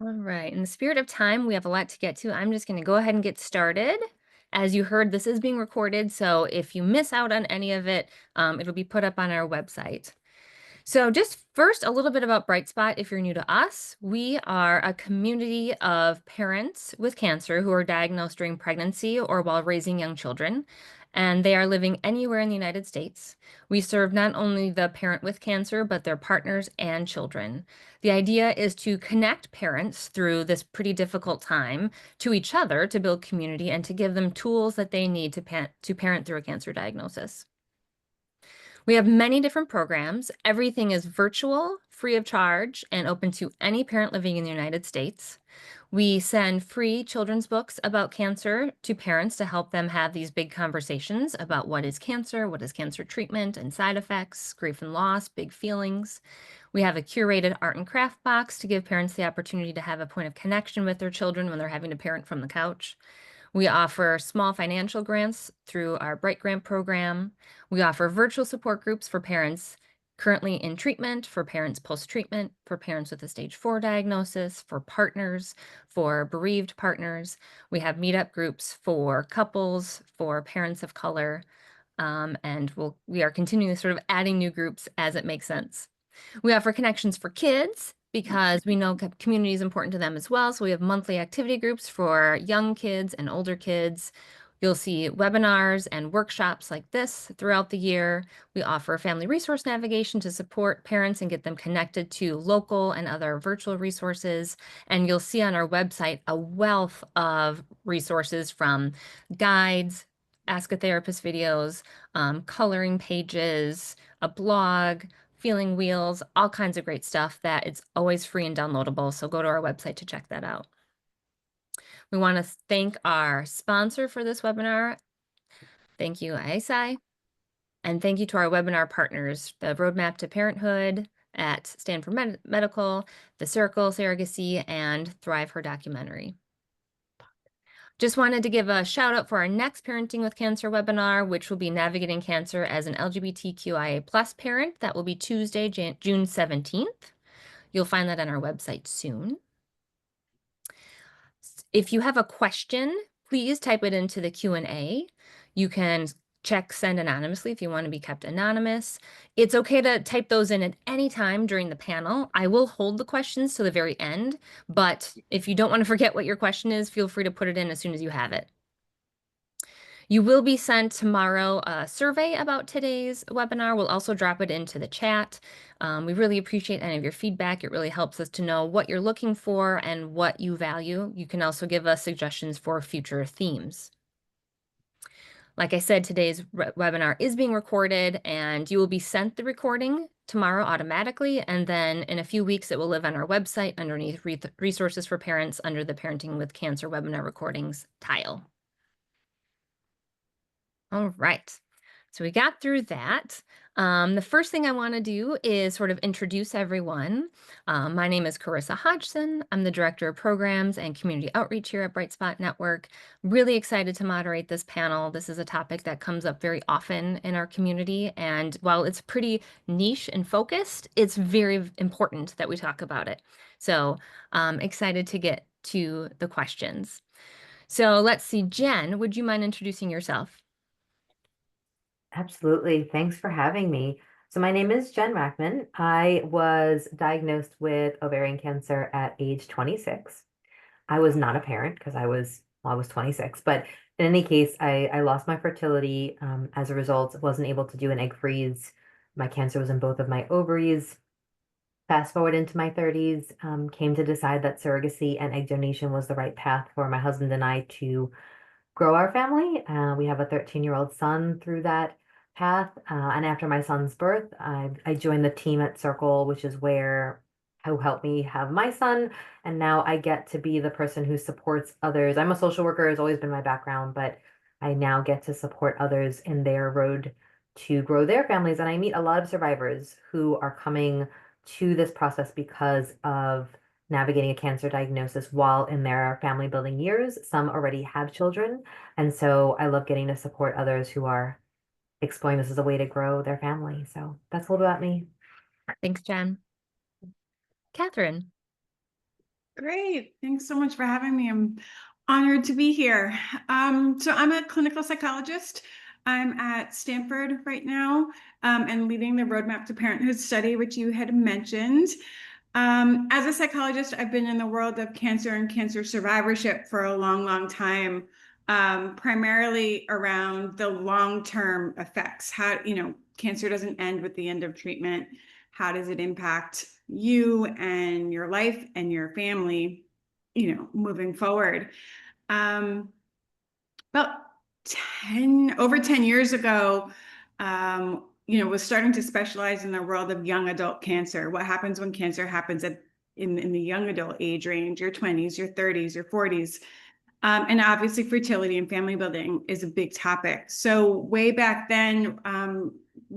All right. In the spirit of time, we have a lot to get to. I'm just going to go ahead and get started. As you heard, this is being recorded, so if you miss out on any of it, it'll be put up on our website. So just first, a little bit about Bright Spot if you're new to us. We are a community of parents with cancer who are diagnosed during pregnancy or while raising young children, and they are living anywhere in the United States. We serve not only the parent with cancer, but their partners and children. The idea is to connect parents through this pretty difficult time to each other to build community and to give them tools that they need to parent through a cancer diagnosis. We have many different programs. Everything is virtual, free of charge, and open to any parent living in the United States. We send free children's books about cancer to parents to help them have these big conversations about what is cancer treatment and side effects, grief and loss, big feelings. We have a curated art and craft box to give parents the opportunity to have a point of connection with their children when they're having to parent from the couch. We offer small financial grants through our Bright Grant program. We offer virtual support groups for parents currently in treatment, for parents post-treatment, for parents with a stage 4 diagnosis, for partners, for bereaved partners. We have meetup groups for couples, for parents of color, and we are continuing sort of adding new groups as it makes sense. We offer connections for kids because we know community is important to them as well. So we have monthly activity groups for young kids and older kids. You'll see webinars and workshops like this throughout the year. We offer family resource navigation to support parents and get them connected to local and other virtual resources. And you'll see on our website a wealth of resources from guides, Ask a Therapist videos, coloring pages, a blog, feeling wheels, all kinds of great stuff that it's always free and downloadable. So go to our website to check that out. We want to thank our sponsor for this webinar. Thank you, ISI. And thank you to our webinar partners, the Roadmap to Parenthood at Stanford Medical, The Circle Surrogacy, and Thrive Her Documentary. Just wanted to give a shout out for our next Parenting with Cancer webinar, which will be Navigating Cancer as an LGBTQIA+ parent. That will be Tuesday, June 17th. You'll find that on our website soon. If you have a question, please type it into the Q&A. You can check send anonymously if you want to be kept anonymous. It's okay to type those in at any time during the panel. I will hold the questions to the very end, but if you don't want to forget what your question is, feel free to put it in as soon as you have it. You will be sent tomorrow a survey about today's webinar. We'll also drop it into the chat. We really appreciate any of your feedback. It really helps us to know what you're looking for and what you value. You can also give us suggestions for future themes. Like I said, today's webinar is being recorded and you will be sent the recording tomorrow automatically. And then in a few weeks, it will live on our website underneath resources for parents under the Parenting with Cancer webinar recordings tile. All right, so we got through that. The first thing I want to do is sort of introduce everyone. My name is Carissa Hodgson. I'm the Director of Programs and Community Outreach here at Bright Spot Network. Really excited to moderate this panel. This is a topic that comes up very often in our community, and while it's pretty niche and focused, it's very important that we talk about it. So excited to get to the questions. So let's see, Jen, would you mind introducing yourself? Absolutely. Thanks for having me. So my name is Jen Rackman. I was diagnosed with ovarian cancer at age 26. I was not a parent because I was 26, but in any case, I lost my fertility. As a result, wasn't able to do an egg freeze. My cancer was in both of my ovaries. Fast forward into my 30s, came to decide that surrogacy and egg donation was the right path for my husband and I to grow our family. We have a 13-year-old son through that path. And after my son's birth, I joined the team at Circle, which is who helped me have my son. And now I get to be the person who supports others. I'm a social worker, has always been my background, but I now get to support others in their road to grow their families. And I meet a lot of survivors who are coming to this process because of navigating a cancer diagnosis while in their family building years. Some already have children. And so I love getting to support others who are exploring this as a way to grow their family. So that's a little about me. Thanks, Jen. Catherine. Great. Thanks so much for having me. I'm honored to be here. So I'm a clinical psychologist. I'm at Stanford right now, and leading the Roadmap to Parenthood study, which you had mentioned. As a psychologist, I've been in the world of cancer and cancer survivorship for a long, long time, primarily around the long-term effects. How, cancer doesn't end with the end of treatment. How does it impact you and your life and your family, moving forward? Um, about over 10 years ago, was starting to specialize in the world of young adult cancer. What happens when cancer happens in the young adult age range, your 20s, your 30s, your 40s. And obviously fertility and family building is a big topic. So way back then,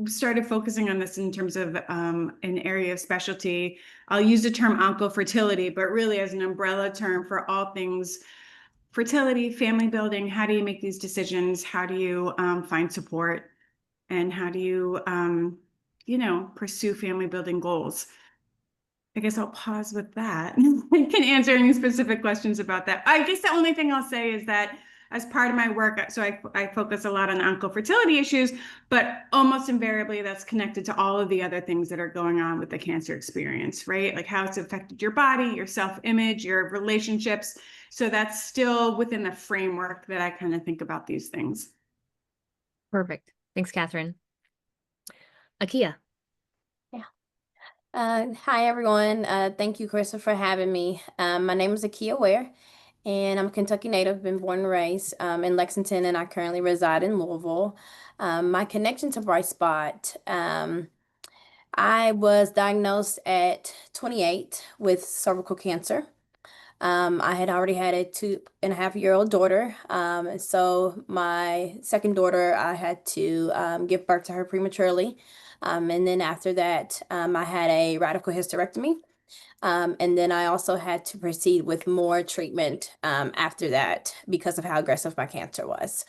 started focusing on this in terms of an area of specialty. I'll use the term oncofertility, but really as an umbrella term for all things fertility, family building. How do you make these decisions? How do you find support? And how do you, pursue family building goals? I guess I'll pause with that. I can answer any specific questions about that. I guess the only thing I'll say is that as part of my work, so I focus a lot on oncofertility issues, but almost invariably that's connected to all of the other things that are going on with the cancer experience, right? Like how it's affected your body, your self-image, your relationships. So that's still within the framework that I kind of think about these things. Perfect. Thanks, Catherine. Akia. Yeah. Hi, everyone. Thank you, Krista, for having me. My name is Akia Ware, and I'm a Kentucky native, been born and raised in Lexington, and I currently reside in Louisville. My connection to Bright Spot, I was diagnosed at 28 with cervical cancer. I had already had a 2.5-year-old daughter. So my second daughter, I had to give birth to her prematurely. And then after that, I had a radical hysterectomy. And then I also had to proceed with more treatment after that because of how aggressive my cancer was.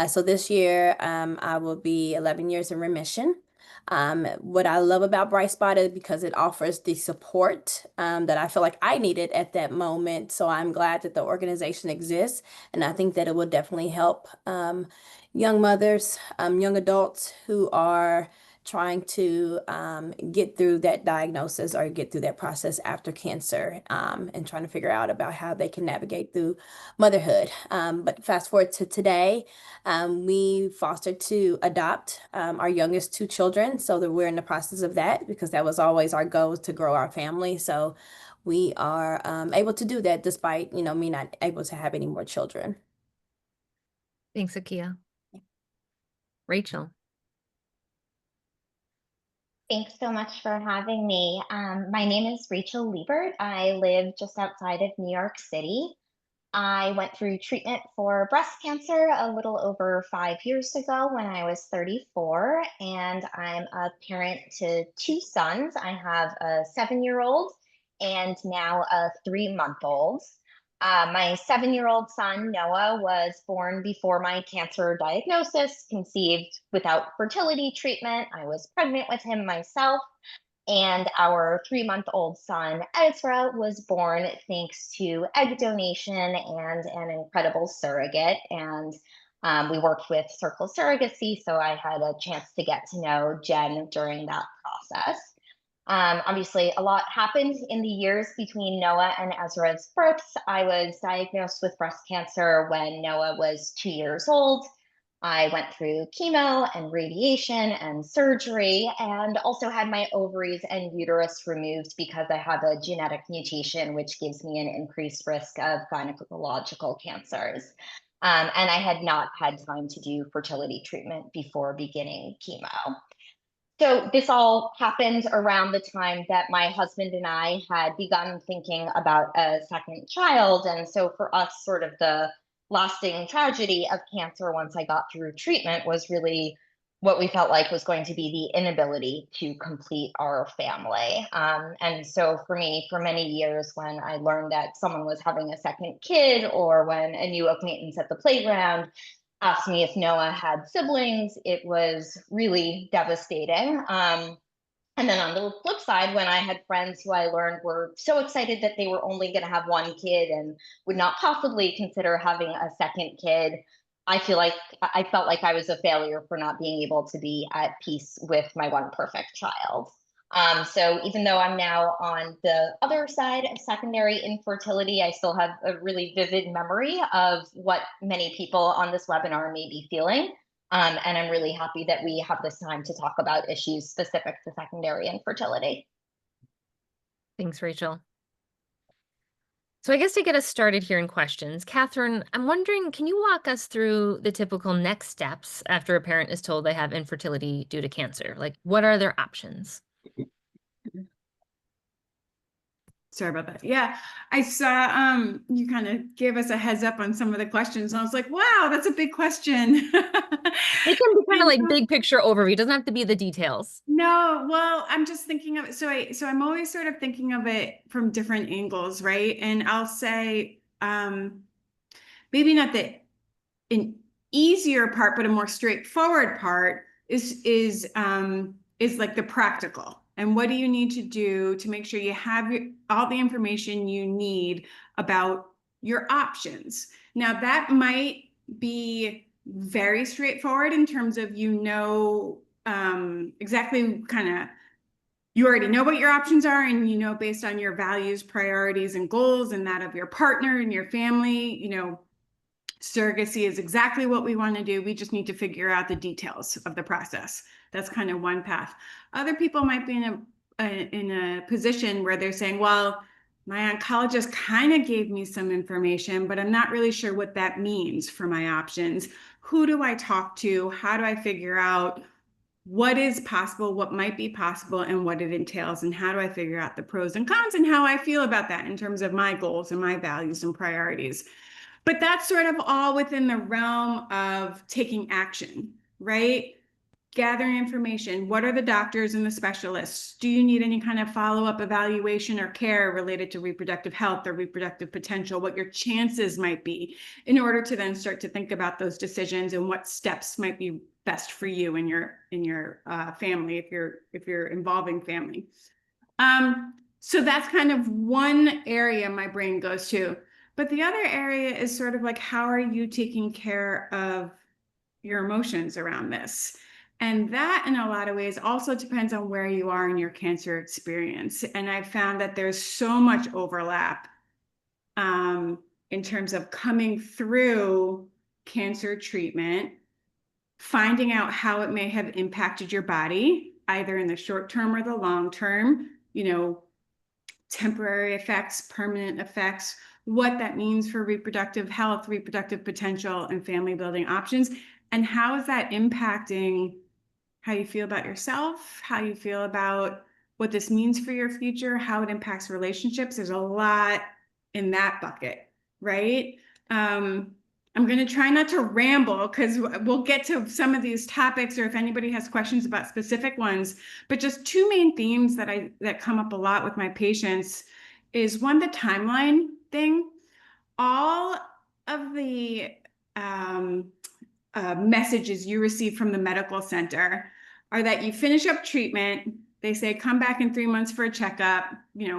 So this year, I will be 11 years in remission. What I love about Bright Spot is because it offers the support that I feel like I needed at that moment. So I'm glad that the organization exists, and I think that it will definitely help young mothers, young adults who are trying to get through that diagnosis or get through that process after cancer, and trying to figure out about how they can navigate through motherhood. But fast forward to today, we fostered to adopt our youngest two children, so that we're in the process of that because that was always our goal, to grow our family. So we are able to do that despite, me not able to have any more children. Thanks, Akia. Rachel. Thanks so much for having me. My name is Rachel Liebert. I live just outside of New York City. I went through treatment for breast cancer a little over 5 years ago when I was 34, and I'm a parent to two sons. I have a 7-year-old and now a 3-month-old. My 7-year-old son, Noah, was born before my cancer diagnosis, conceived without fertility treatment. I was pregnant with him myself. And our 3-month-old son, Ezra, was born thanks to egg donation and an incredible surrogate. And we worked with Circle Surrogacy, so I had a chance to get to know Jen during that process. Obviously, a lot happened in the years between Noah and Ezra's births. I was diagnosed with breast cancer when Noah was 2 years old. I went through chemo and radiation and surgery, and also had my ovaries and uterus removed because I have a genetic mutation, which gives me an increased risk of gynecological cancers. And I had not had time to do fertility treatment before beginning chemo. So this all happened around the time that my husband and I had begun thinking about a second child. And so for us, sort of the lasting tragedy of cancer once I got through treatment was really what we felt like was going to be the inability to complete our family. And so for me, for many years, when I learned that someone was having a second kid, or when a new acquaintance at the playground asked me if Noah had siblings, it was really devastating. And then on the flip side, when I had friends who I learned were so excited that they were only going to have one kid and would not possibly consider having a second kid, I feel like I felt like I was a failure for not being able to be at peace with my one perfect child. So even though I'm now on the other side of secondary infertility, I still have a really vivid memory of what many people on this webinar may be feeling. And I'm really happy that we have this time to talk about issues specific to secondary infertility. Thanks, Rachel. So I guess to get us started here in questions, Catherine, I'm wondering, can you walk us through the typical next steps after a parent is told they have infertility due to cancer? Like, what are their options? Sorry about that. Yeah, I saw you kind of gave us a heads up on some of the questions. And I was like, wow, that's a big question. It can be kind of like big picture overview. It doesn't have to be the details. No, well, I'm just thinking of it. So I'm always sort of thinking of it from different angles, right? And I'll say, maybe not the an easier part, but a more straightforward part is like the practical. And what do you need to do to make sure you have all the information you need about your options? Now, that might be very straightforward in terms of, exactly kind of, you already know what your options are, and based on your values, priorities, and goals, and that of your partner and your family, surrogacy is exactly what we want to do. We just need to figure out the details of the process. That's kind of one path. Other people might be in a position where they're saying, well, my oncologist kind of gave me some information, but I'm not really sure what that means for my options. Who do I talk to? How do I figure out what is possible, what might be possible, and what it entails? And how do I figure out the pros and cons and how I feel about that in terms of my goals and my values and priorities? But that's sort of all within the realm of taking action, right? Gathering information. What are the doctors and the specialists? Do you need any kind of follow-up evaluation or care related to reproductive health or reproductive potential? What your chances might be, in order to then start to think about those decisions and what steps might be best for you and your family, if you're involving family. So that's kind of one area my brain goes to. But the other area is sort of like, how are you taking care of your emotions around this? And that, in a lot of ways, also depends on where you are in your cancer experience. And I found that there's so much overlap in terms of coming through cancer treatment, finding out how it may have impacted your body, either in the short term or the long term, temporary effects, permanent effects, what that means for reproductive health, reproductive potential, and family building options, and how is that impacting how you feel about yourself, how you feel about what this means for your future, how it impacts relationships. There's a lot in that bucket, right? I'm going to try not to ramble, because we'll get to some of these topics, or if anybody has questions about specific ones. But just two main themes that come up a lot with my patients is, one, the timeline thing. All of the messages you receive from the medical center are that you finish up treatment. They say, come back in 3 months for a checkup.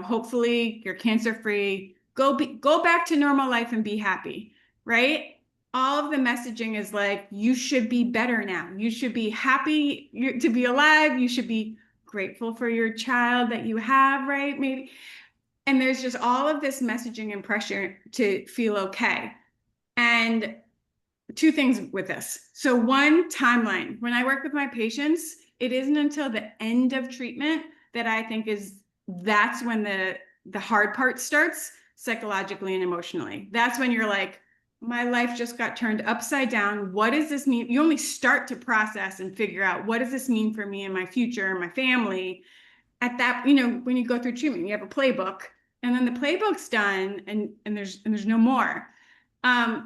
Hopefully you're cancer free. Go back to normal life and be happy, right? All of the messaging is like, you should be better now. You should be happy to be alive. You should be grateful for your child that you have, right? Maybe. And there's just all of this messaging and pressure to feel okay. And two things with this. So one, timeline. When I work with my patients, it isn't until the end of treatment that I think that's when the hard part starts, psychologically and emotionally. That's when you're like, my life just got turned upside down. What does this mean? You only start to process and figure out, what does this mean for me and my future and my family? At that, when you go through treatment, you have a playbook, and then the playbook's done, and there's no more.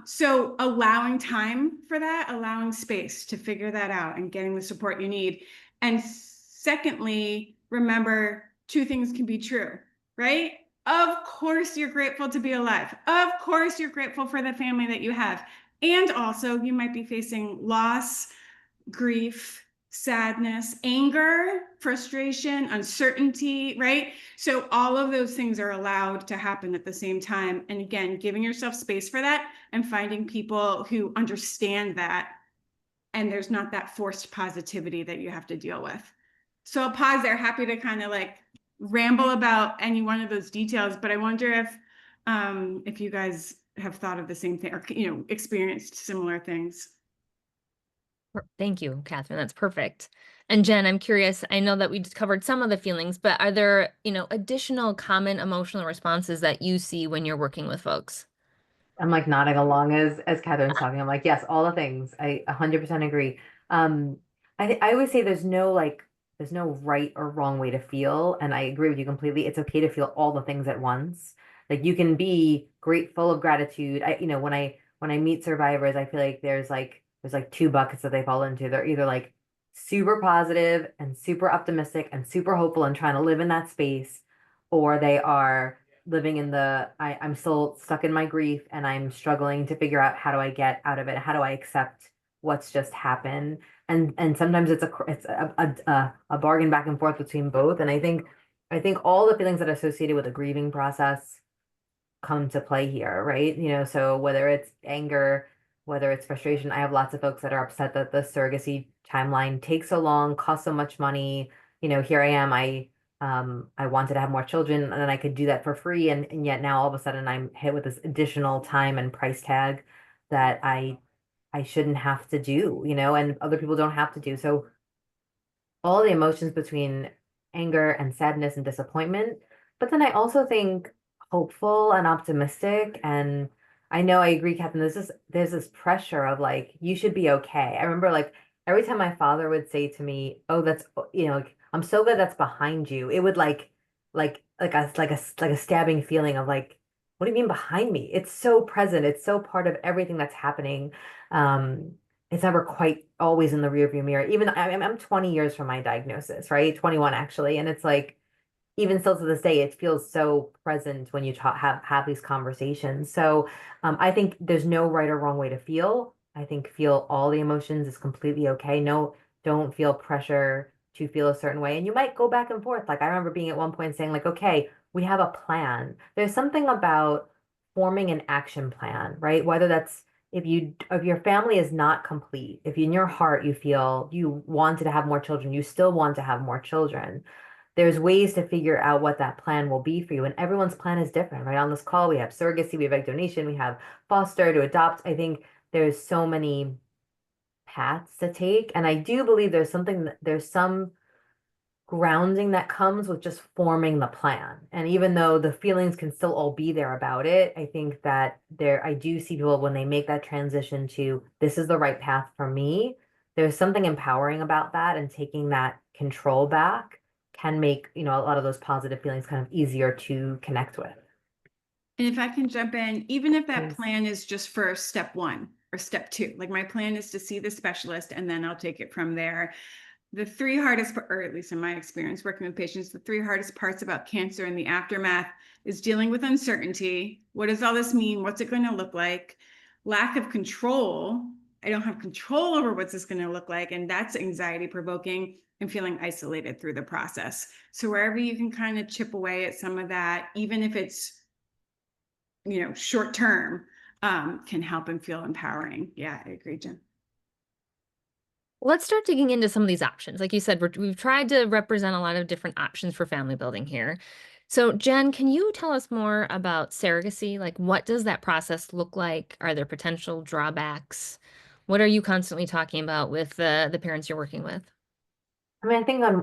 So allowing time for that, allowing space to figure that out, and getting the support you need. And secondly, remember, two things can be true, right? Of course, you're grateful to be alive. Of course, you're grateful for the family that you have. And also, you might be facing loss, grief, sadness, anger, frustration, uncertainty, right? So all of those things are allowed to happen at the same time. And again, giving yourself space for that and finding people who understand that. And there's not that forced positivity that you have to deal with. So I'll pause there, happy to kind of like ramble about any one of those details, but I wonder if you guys have thought of the same thing or, you know, experienced similar things. Thank you, Catherine. That's perfect. And Jen, I'm curious, I know that we just covered some of the feelings, but are there, additional common emotional responses that you see when you're working with folks? I'm like nodding along as Catherine's talking. I'm like, yes, all the things. I 100% agree. Um, I always say there's no right or wrong way to feel, and I agree with you completely. It's okay to feel all the things at once. Like you can be grateful of gratitude. When I meet survivors, I feel like there's like two buckets that they fall into. They're either like super positive and super optimistic and super hopeful and trying to live in that space, or they are living in I'm still stuck in my grief and I'm struggling to figure out how do I get out of it? How do I accept what's just happened? And sometimes it's a bargain back and forth between both. And I think all the feelings that are associated with the grieving process come to play here, right? So whether it's anger, whether it's frustration, I have lots of folks that are upset that the surrogacy timeline takes so long, costs so much money. Here I am, I wanted to have more children and then I could do that for free. And yet now all of a sudden I'm hit with this additional time and price tag that I shouldn't have to do, and other people don't have to do. So all the emotions between anger and sadness and disappointment. But then I also think hopeful and optimistic. And I know I agree, Catherine, there's this pressure of like, you should be okay. I remember like every time my father would say to me, oh, that's, like, I'm so glad that's behind you. It would like a stabbing feeling of like, what do you mean behind me? It's so present. It's so part of everything that's happening. Um, it's never quite always in the rearview mirror. Even I'm 20 years from my diagnosis, right? 21 actually. And it's like, even still to this day, it feels so present when you have these conversations. So I think there's no right or wrong way to feel. I think feel all the emotions is completely okay. No, don't feel pressure to feel a certain way. And you might go back and forth. Like I remember being at one point saying like, okay, we have a plan. There's something about forming an action plan, right? Whether that's if your family is not complete, if in your heart you feel you wanted to have more children, you still want to have more children, there's ways to figure out what that plan will be for you. And everyone's plan is different, right? On this call, we have surrogacy, we have egg donation, we have foster to adopt. I think there's so many paths to take. And I do believe there's some grounding that comes with just forming the plan. And even though the feelings can still all be there about it, I think that I do see people when they make that transition to this is the right path for me, there's something empowering about that, and taking that control back can make, a lot of those positive feelings kind of easier to connect with. And if I can jump in, even if that Please. plan is just for step one or step two, like my plan is to see the specialist and then I'll take it from there. The three hardest, or at least in my experience working with patients, the three hardest parts about cancer and the aftermath is dealing with uncertainty. What does all this mean? What's it going to look like? Lack of control. I don't have control over what's this going to look like. And that's anxiety provoking and feeling isolated through the process. So wherever you can kind of chip away at some of that, even if it's, short term, can help and feel empowering. Yeah, I agree, Jen. Let's start digging into some of these options. Like you said, we've tried to represent a lot of different options for family building here. So, Jen, can you tell us more about surrogacy? Like, what does that process look like? Are there potential drawbacks? What are you constantly talking about with the parents you're working with? I mean,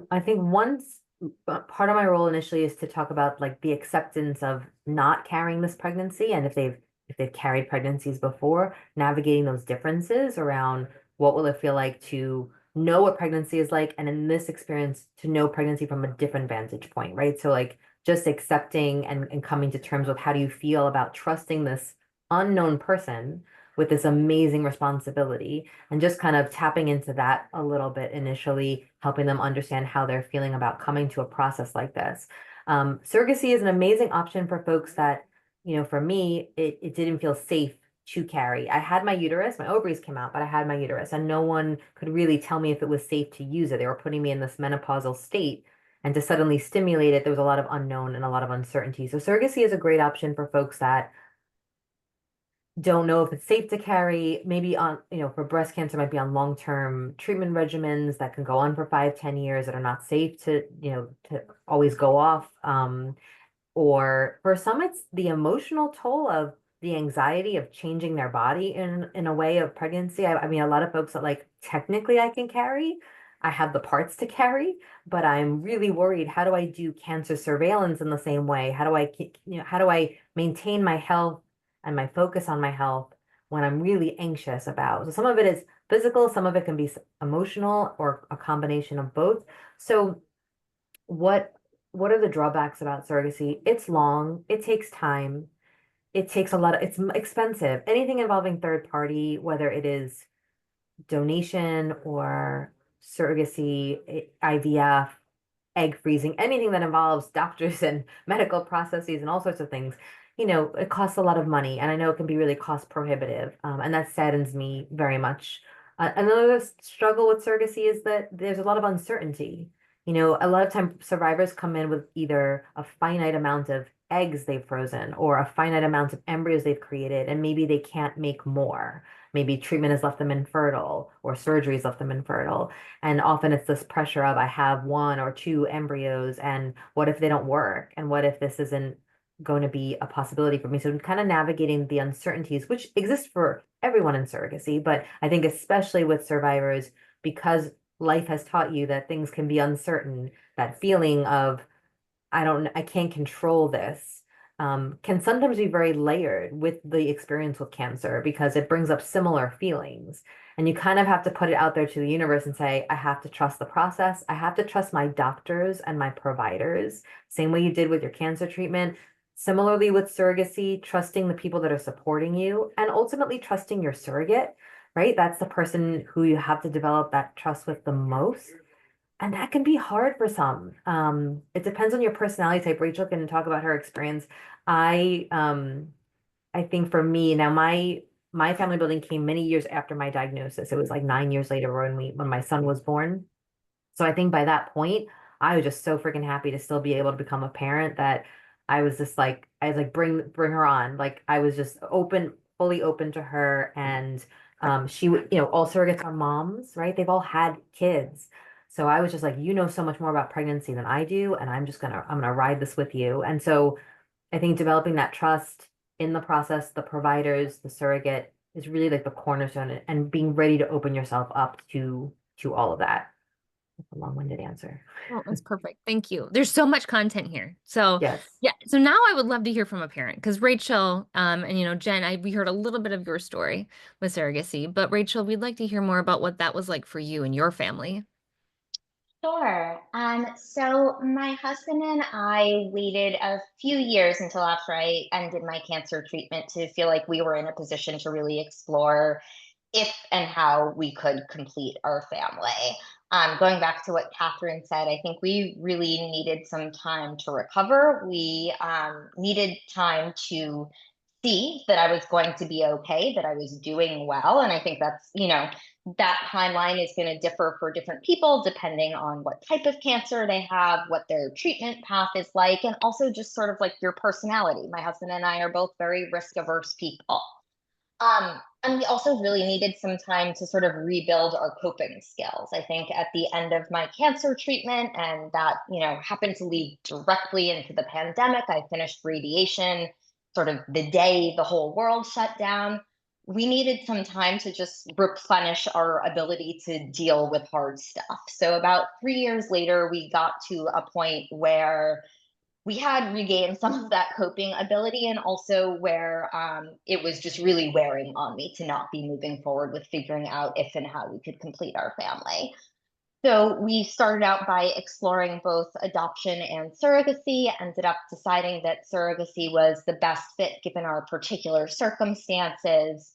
I think once part of my role initially is to talk about like the acceptance of not carrying this pregnancy, and if they've carried pregnancies before, navigating those differences around what will it feel like to know what pregnancy is like, and in this experience to know pregnancy from a different vantage point, right? So like just accepting and coming to terms with how do you feel about trusting this unknown person with this amazing responsibility, and just kind of tapping into that a little bit initially, helping them understand how they're feeling about coming to a process like this. Surrogacy is an amazing option for folks that, for me, it didn't feel safe to carry. I had my uterus, my ovaries came out, but I had my uterus, and no one could really tell me if it was safe to use it. They were putting me in this menopausal state, and to suddenly stimulate it, there was a lot of unknown and a lot of uncertainty. So surrogacy is a great option for folks that don't know if it's safe to carry, maybe on, for breast cancer, might be on long-term treatment regimens that can go on for 5, 10 years that are not safe to always go off. Or for some, it's the emotional toll of the anxiety of changing their body in a way of pregnancy. I mean, a lot of folks are like, technically I can carry. I have the parts to carry, but I'm really worried. How do I do cancer surveillance in the same way? How do I maintain my health and my focus on my health when I'm really anxious about? So some of it is physical, some of it can be emotional, or a combination of both. So what what are the drawbacks about surrogacy? It's long, it takes time, it takes a lot of, it's expensive. Anything involving third party, whether it is donation or surrogacy, IVF, egg freezing, anything that involves doctors and medical processes and all sorts of things, it costs a lot of money. And I know it can be really cost prohibitive. And that saddens me very much. Another struggle with surrogacy is that there's a lot of uncertainty. A lot of times survivors come in with either a finite amount of eggs they've frozen or a finite amount of embryos they've created, and maybe they can't make more. Maybe treatment has left them infertile or surgery has left them infertile. And often it's this pressure of, I have 1 or 2 embryos, and what if they don't work? And what if this isn't going to be a possibility for me? So kind of navigating the uncertainties, which exist for everyone in surrogacy, but I think especially with survivors, because life has taught you that things can be uncertain, that feeling of, I can't control this, can sometimes be very layered with the experience with cancer because it brings up similar feelings. And you kind of have to put it out there to the universe and say, I have to trust the process. I have to trust my doctors and my providers, same way you did with your cancer treatment. Similarly with surrogacy, trusting the people that are supporting you and ultimately trusting your surrogate, right? That's the person who you have to develop that trust with the most. And that can be hard for some. It depends on your personality type. Rachel can talk about her experience. I I think for me now, my family building came many years after my diagnosis. It was like 9 years later when my son was born. So I think by that point, I was just so freaking happy to still be able to become a parent that I was like, bring her on. Like I was just fully open to her. And she would, all surrogates are moms, right? They've all had kids. So I was just like, you know so much more about pregnancy than I do, and I'm gonna ride this with you. And so I think developing that trust in the process, the providers, the surrogate is really like the cornerstone, and being ready to open yourself up to all of that. That's a long-winded answer. Oh, that's perfect. Thank you. There's so much content here. So Yes. yeah, so now I would love to hear from a parent because Rachel, and Jen, we heard a little bit of your story with surrogacy, but Rachel, we'd like to hear more about what that was like for you and your family. Sure. So my husband and I waited a few years until after I ended my cancer treatment to feel like we were in a position to really explore if and how we could complete our family. Going back to what Catherine said, I think we really needed some time to recover. We needed time to see that I was going to be okay, that I was doing well. And I think that timeline is going to differ for different people depending on what type of cancer they have, what their treatment path is like, and also just sort of like your personality. My husband and I are both very risk averse people. And we also really needed some time to sort of rebuild our coping skills. I think at the end of my cancer treatment, and that, happened to lead directly into the pandemic, I finished radiation sort of the day the whole world shut down. We needed some time to just replenish our ability to deal with hard stuff. So about 3 years later, we got to a point where we had regained some of that coping ability, and also where it was just really wearing on me to not be moving forward with figuring out if and how we could complete our family. So we started out by exploring both adoption and surrogacy, ended up deciding that surrogacy was the best fit given our particular circumstances.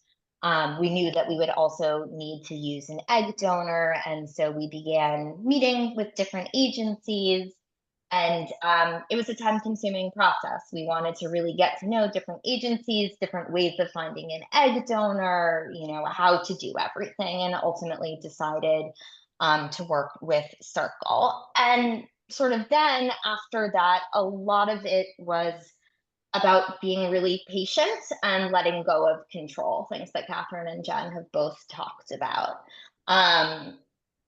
We knew that we would also need to use an egg donor, and so we began meeting with different agencies. And it was a time-consuming process. We wanted to really get to know different agencies, different ways of finding an egg donor, how to do everything, and ultimately decided to work with Circle. And sort of then after that, a lot of it was about being really patient and letting go of control, things that Catherine and Jen have both talked about. Um,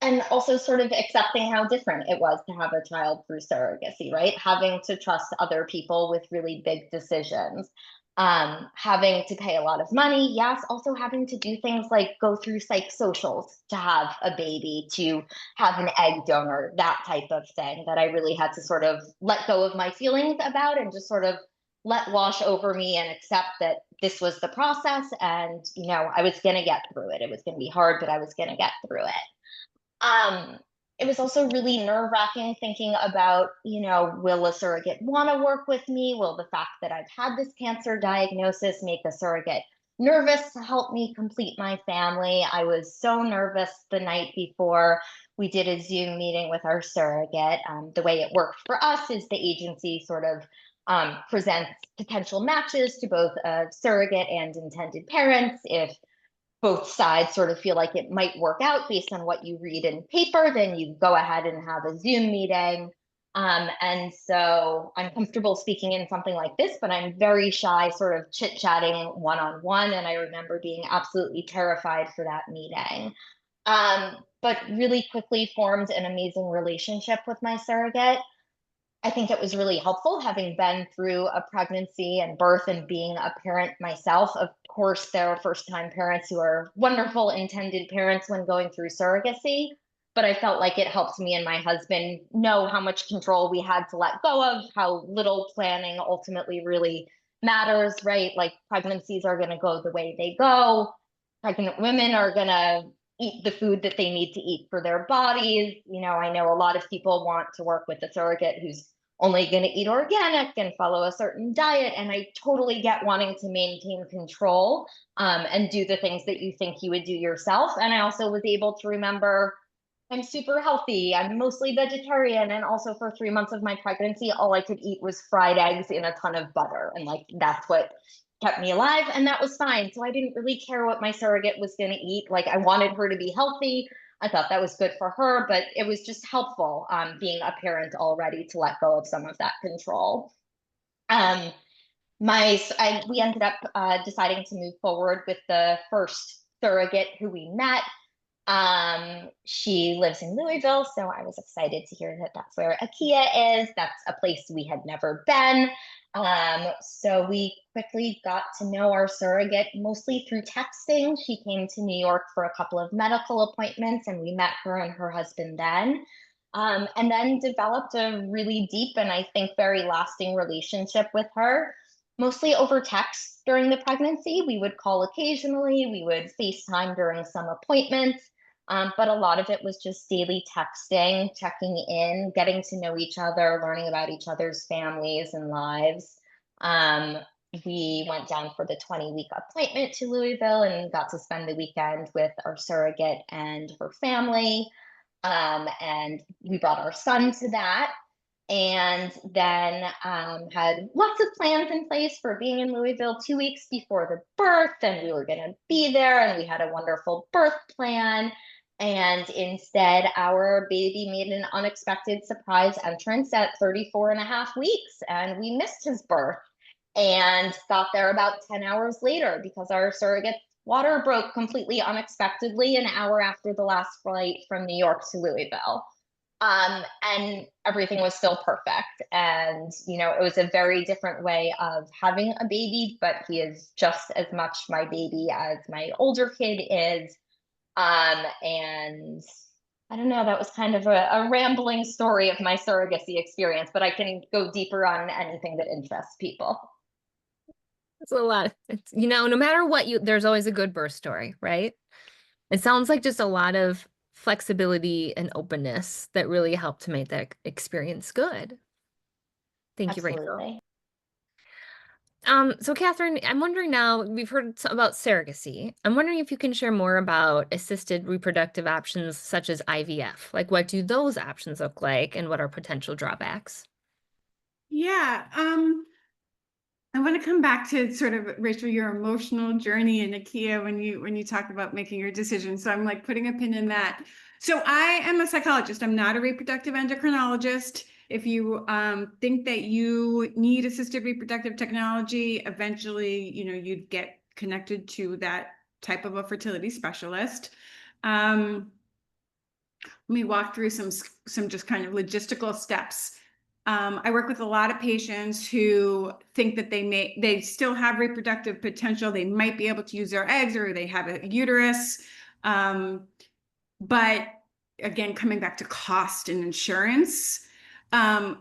and also sort of accepting how different it was to have a child through surrogacy, right? Having to trust other people with really big decisions, having to pay a lot of money, yes, also having to do things like go through psych socials to have a baby, to have an egg donor, that type of thing that I really had to sort of let go of my feelings about and just sort of let wash over me and accept that this was the process, and I was going to get through it. It was going to be hard, but I was going to get through it. It was also really nerve-wracking thinking about, will a surrogate want to work with me? Will the fact that I've had this cancer diagnosis make a surrogate nervous to help me complete my family? I was so nervous the night before we did a Zoom meeting with our surrogate. The way it worked for us is the agency sort of presents potential matches to both a surrogate and intended parents. If both sides sort of feel like it might work out based on what you read in paper, then you go ahead and have a Zoom meeting. And so I'm comfortable speaking in something like this, but I'm very shy, sort of chit-chatting one-on-one. And I remember being absolutely terrified for that meeting. But really quickly formed an amazing relationship with my surrogate. I think it was really helpful having been through a pregnancy and birth and being a parent myself. Of course, there are first time parents who are wonderful intended parents when going through surrogacy, but I felt like it helped me and my husband know how much control we had to let go of, how little planning ultimately really matters, right? Like pregnancies are going to go the way they go. Pregnant women are going to eat the food that they need to eat for their bodies. I know a lot of people want to work with a surrogate who's only going to eat organic and follow a certain diet. And I totally get wanting to maintain control and do the things that you think you would do yourself. And I also was able to remember I'm super healthy. I'm mostly vegetarian. And also for 3 months of my pregnancy, all I could eat was fried eggs in a ton of butter. And that's what kept me alive. And that was fine. So I didn't really care what my surrogate was going to eat. Like I wanted her to be healthy. I thought that was good for her, but it was just helpful being a parent already to let go of some of that control. We ended up deciding to move forward with the first surrogate who we met. She lives in Louisville, so I was excited to hear that that's where Akia is. That's a place we had never been. So we quickly got to know our surrogate mostly through texting. She came to New York for a couple of medical appointments, and we met her and her husband then. And then developed a really deep and I think very lasting relationship with her, mostly over text during the pregnancy. We would call occasionally, we would FaceTime during some appointments. But a lot of it was just daily texting, checking in, getting to know each other, learning about each other's families and lives. We went down for the 20-week appointment to Louisville and got to spend the weekend with our surrogate and her family. And we brought our son to that. And then had lots of plans in place for being in Louisville 2 weeks before the birth, and we were going to be there, and we had a wonderful birth plan. And instead, our baby made an unexpected surprise entrance at 34 and a half weeks, and we missed his birth and got there about 10 hours later because our surrogate water broke completely unexpectedly an hour after the last flight from New York to Louisville. And everything was still perfect. And, it was a very different way of having a baby, but he is just as much my baby as my older kid is. And I don't know, that was kind of a rambling story of my surrogacy experience, but I can go deeper on anything that interests people. It's a lot. It's, no matter what there's always a good birth story, right? It sounds like just a lot of flexibility and openness that really helped to make that experience good. Thank you, Rachel. Absolutely. So Catherine, I'm wondering now, we've heard about surrogacy. I'm wondering if you can share more about assisted reproductive options such as IVF. Like what do those options look like and what are potential drawbacks? Yeah, I want to come back to sort of, Rachel, your emotional journey in IKEA when you talk about making your decision. So I'm like putting a pin in that. So I am a psychologist. I'm not a reproductive endocrinologist. If you think that you need assisted reproductive technology, eventually, you'd get connected to that type of a fertility specialist. Let me walk through some just kind of logistical steps. I work with a lot of patients who think that they still have reproductive potential. They might be able to use their eggs, or they have a uterus. But again, coming back to cost and insurance,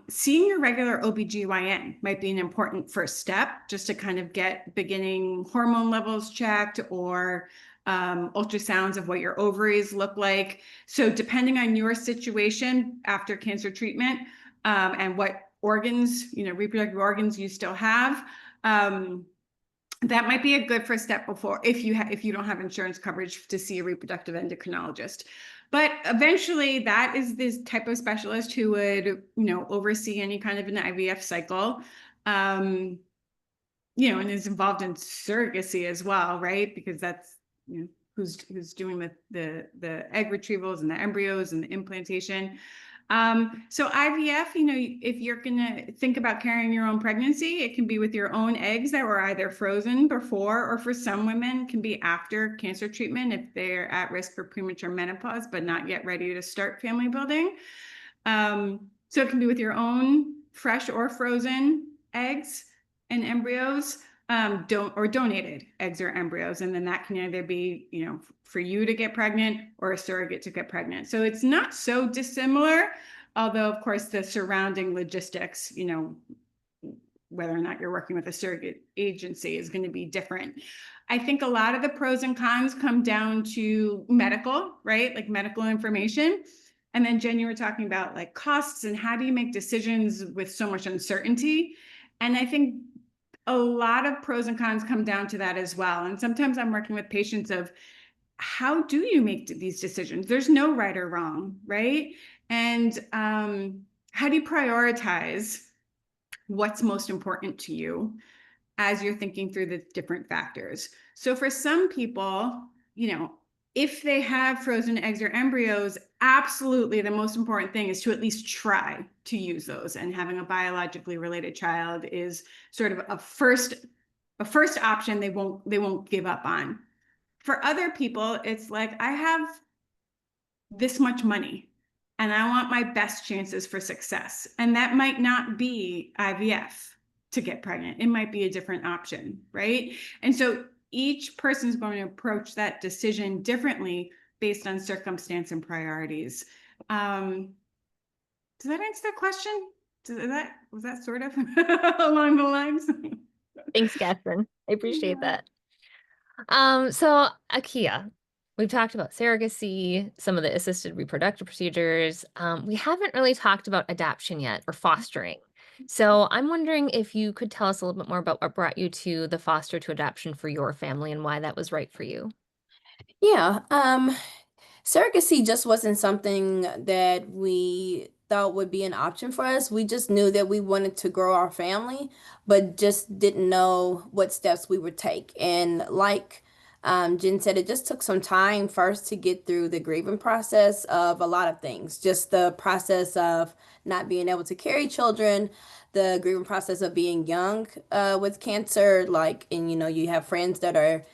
seeing your regular OBGYN might be an important first step, just to kind of get beginning hormone levels checked, or ultrasounds of what your ovaries look like. So depending on your situation after cancer treatment, and what organs, reproductive organs you still have, that might be a good first step before, if you don't have insurance coverage, to see a reproductive endocrinologist. But eventually, that is this type of specialist who would, oversee any kind of an IVF cycle, and is involved in surrogacy as well, right? Because that's, who's doing the egg retrievals and the embryos and the implantation. So IVF, if you're gonna think about carrying your own pregnancy, it can be with your own eggs that were either frozen before, or for some women can be after cancer treatment if they're at risk for premature menopause but not yet ready to start family building. So it can be with your own fresh or frozen eggs and embryos, or donated eggs or embryos, and then that can either be, for you to get pregnant or a surrogate to get pregnant. So it's not so dissimilar, although of course the surrounding logistics, whether or not you're working with a surrogate agency, is going to be different. I think a lot of the pros and cons come down to medical, right? Like medical information. And then Jen, you were talking about like costs and how do you make decisions with so much uncertainty. And I think a lot of pros and cons come down to that as well. And sometimes I'm working with patients of, how do you make these decisions? There's no right or wrong, right? And how do you prioritize what's most important to you as you're thinking through the different factors? So for some people, if they have frozen eggs or embryos, absolutely the most important thing is to at least try to use those. And having a biologically related child is sort of a first option they won't give up on. For other people, it's like, I have this much money and I want my best chances for success. And that might not be IVF to get pregnant. It might be a different option, right? And so each person is going to approach that decision differently based on circumstance and priorities. Does that answer the question? Was that sort of along the lines? Thanks, Catherine. I appreciate Yeah. that. So IKEA, we've talked about surrogacy, some of the assisted reproductive procedures. We haven't really talked about adoption yet, or fostering. So I'm wondering if you could tell us a little bit more about what brought you to the foster to adoption for your family and why that was right for you. Yeah, surrogacy just wasn't something that we thought would be an option for us. We just knew that we wanted to grow our family, but just didn't know what steps we would take. And like Jen said, it just took some time first to get through the grieving process of a lot of things. Just the process of not being able to carry children, the grieving process of being young with cancer, like, and you have friends that are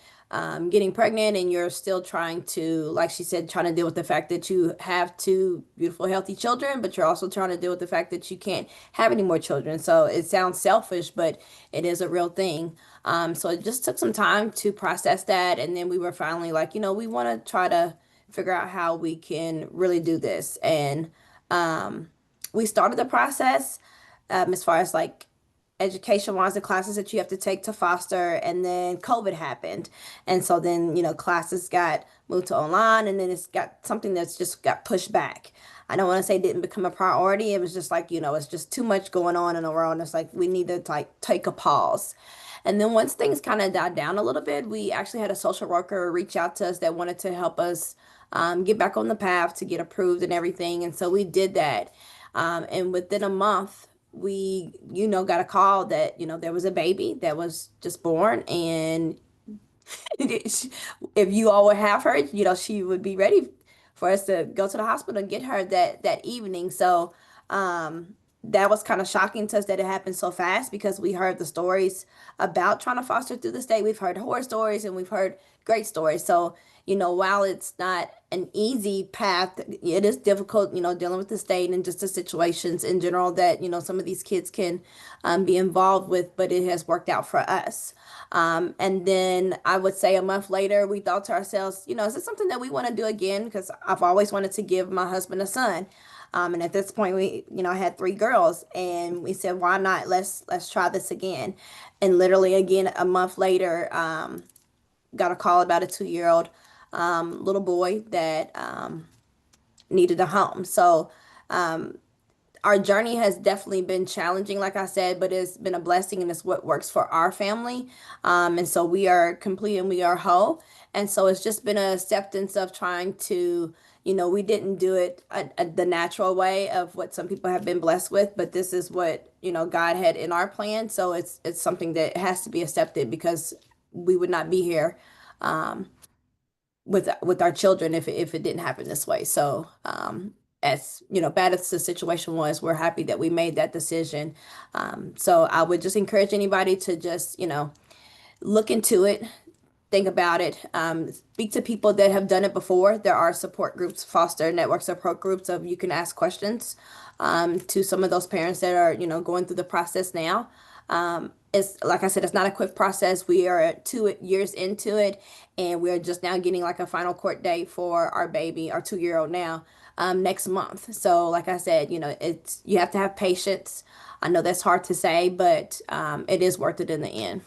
getting pregnant and you're still trying to, like she said, trying to deal with the fact that you have two beautiful, healthy children, but you're also trying to deal with the fact that you can't have any more children. So it sounds selfish, but it is a real thing. So it just took some time to process that. And then we were finally like, we want to try to figure out how we can really do this. And we started the process as far as like education wise, the classes that you have to take to foster, and then COVID happened. And so then, classes got moved to online, and then it's got something that's just got pushed back. I don't want to say it didn't become a priority. It was just like, it's just too much going on in the world. And it's like, we need to like take a pause. And then once things kind of died down a little bit, we actually had a social worker reach out to us that wanted to help us get back on the path to get approved and everything. And so we did that. And within a month, we, got a call that, there was a baby that was just born, and if you all would have her, she would be ready for us to go to the hospital and get her that evening. So, that was kind of shocking to us that it happened so fast because we heard the stories about trying to foster through the state. We've heard horror stories and we've heard great stories. So, while it's not an easy path, it is difficult, dealing with the state and just the situations in general that, some of these kids can be involved with, but it has worked out for us. And then I would say a month later, we thought to ourselves, is it something that we want to do again? Because I've always wanted to give my husband a son. And at this point, I had three girls, and we said, why not? Let's try this again. And literally again, a month later, got a call about a 2-year-old little boy that needed a home. So, our journey has definitely been challenging, like I said, but it's been a blessing and it's what works for our family. And so we are complete and we are whole. And so it's just been an acceptance of trying to, we didn't do it the natural way of what some people have been blessed with, but this is what, God had in our plan. So it's something that has to be accepted because we would not be here with our children if it didn't happen this way. So, as bad as the situation was, we're happy that we made that decision. So I would just encourage anybody to just, look into it, think about it, speak to people that have done it before. There are support groups, foster network support groups of you can ask questions to some of those parents that are, going through the process now. It's like I said, it's not a quick process. We are 2 years into it, and we're just now getting like a final court date for our baby, our 2-year-old now, next month. So, like I said, it's you have to have patience. I know that's hard to say, but it is worth it in the end.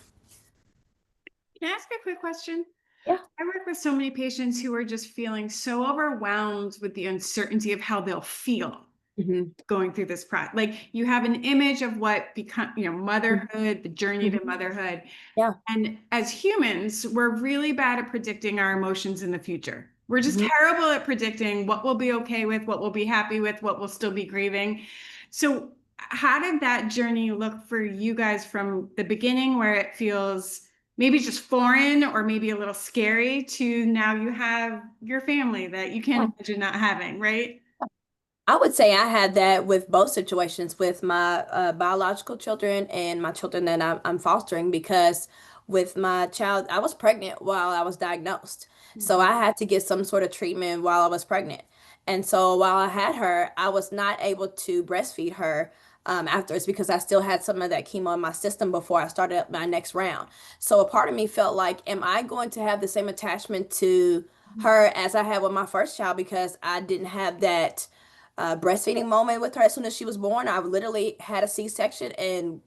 Can I ask a quick question? Yeah. I work with so many patients who are just feeling so overwhelmed with the uncertainty of how they'll feel Hmm. going through this process. Like you have an image of what become, motherhood, the journey to motherhood. Yeah. And as humans, we're really bad at predicting our emotions in the future. We're just Mhm. terrible at predicting what we'll be okay with, what we'll be happy with, what we'll still be grieving. So, how did that journey look for you guys from the beginning, where it feels maybe just foreign or maybe a little scary, to now you have your family that you can't imagine not having, right? I would say I had that with both situations with my biological children and my children that I'm fostering because with my child, I was pregnant while I was diagnosed. So I had to get some sort of treatment while I was pregnant. And so while I had her, I was not able to breastfeed her afterwards because I still had some of that chemo in my system before I started my next round. So a part of me felt like, am I going to have the same attachment to her as I had with my first child because I didn't have that breastfeeding moment with her as soon as she was born. I literally had a C-section, and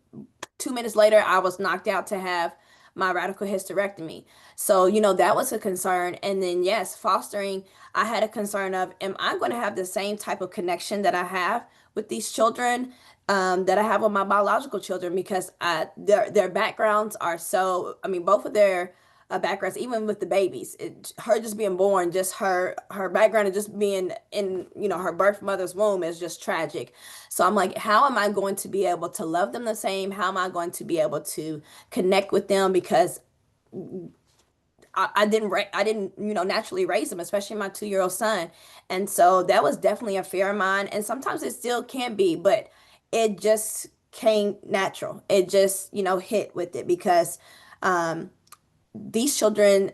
2 minutes later, I was knocked out to have my radical hysterectomy. So, that was a concern. And then, yes, fostering, I had a concern of, am I going to have the same type of connection that I have with these children that I have with my biological children? Because their backgrounds are so, I mean, both of their backgrounds, even with the babies, her just being born, just her background and just being in, her birth mother's womb is just tragic. So I'm like, how am I going to be able to love them the same? How am I going to be able to connect with them? Because I didn't, naturally raise them, especially my 2-year-old son. And so that was definitely a fear of mine. And sometimes it still can be, but it just came natural. It just, hit with it because these children,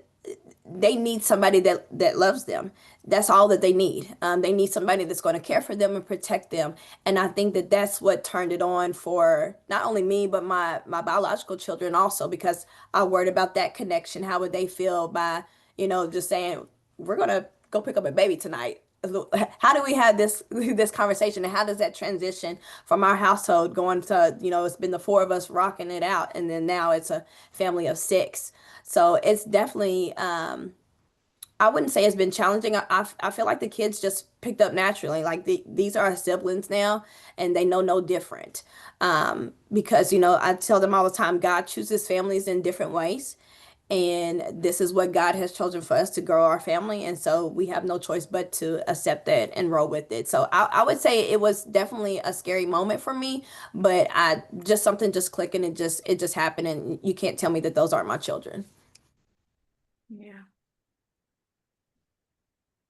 they need somebody that loves them. That's all that they need. They need somebody that's going to care for them and protect them. And I think that that's what turned it on for not only me but my biological children also, because I worried about that connection. How would they feel by, just saying we're going to go pick up a baby tonight? How do we have this conversation, and how does that transition from our household going to, it's been the four of us rocking it out, and then now it's a family of six. So it's definitely, I wouldn't say it's been challenging. I feel like the kids just picked up naturally. Like these are our siblings now, and they know no different. Because, I tell them all the time, God chooses families in different ways. and this is what God has chosen for us to grow our family. And so we have no choice but to accept that and roll with it. So I would say it was definitely a scary moment for me, but I just something just clicking and it just happened. And you can't tell me that those aren't my children. Yeah.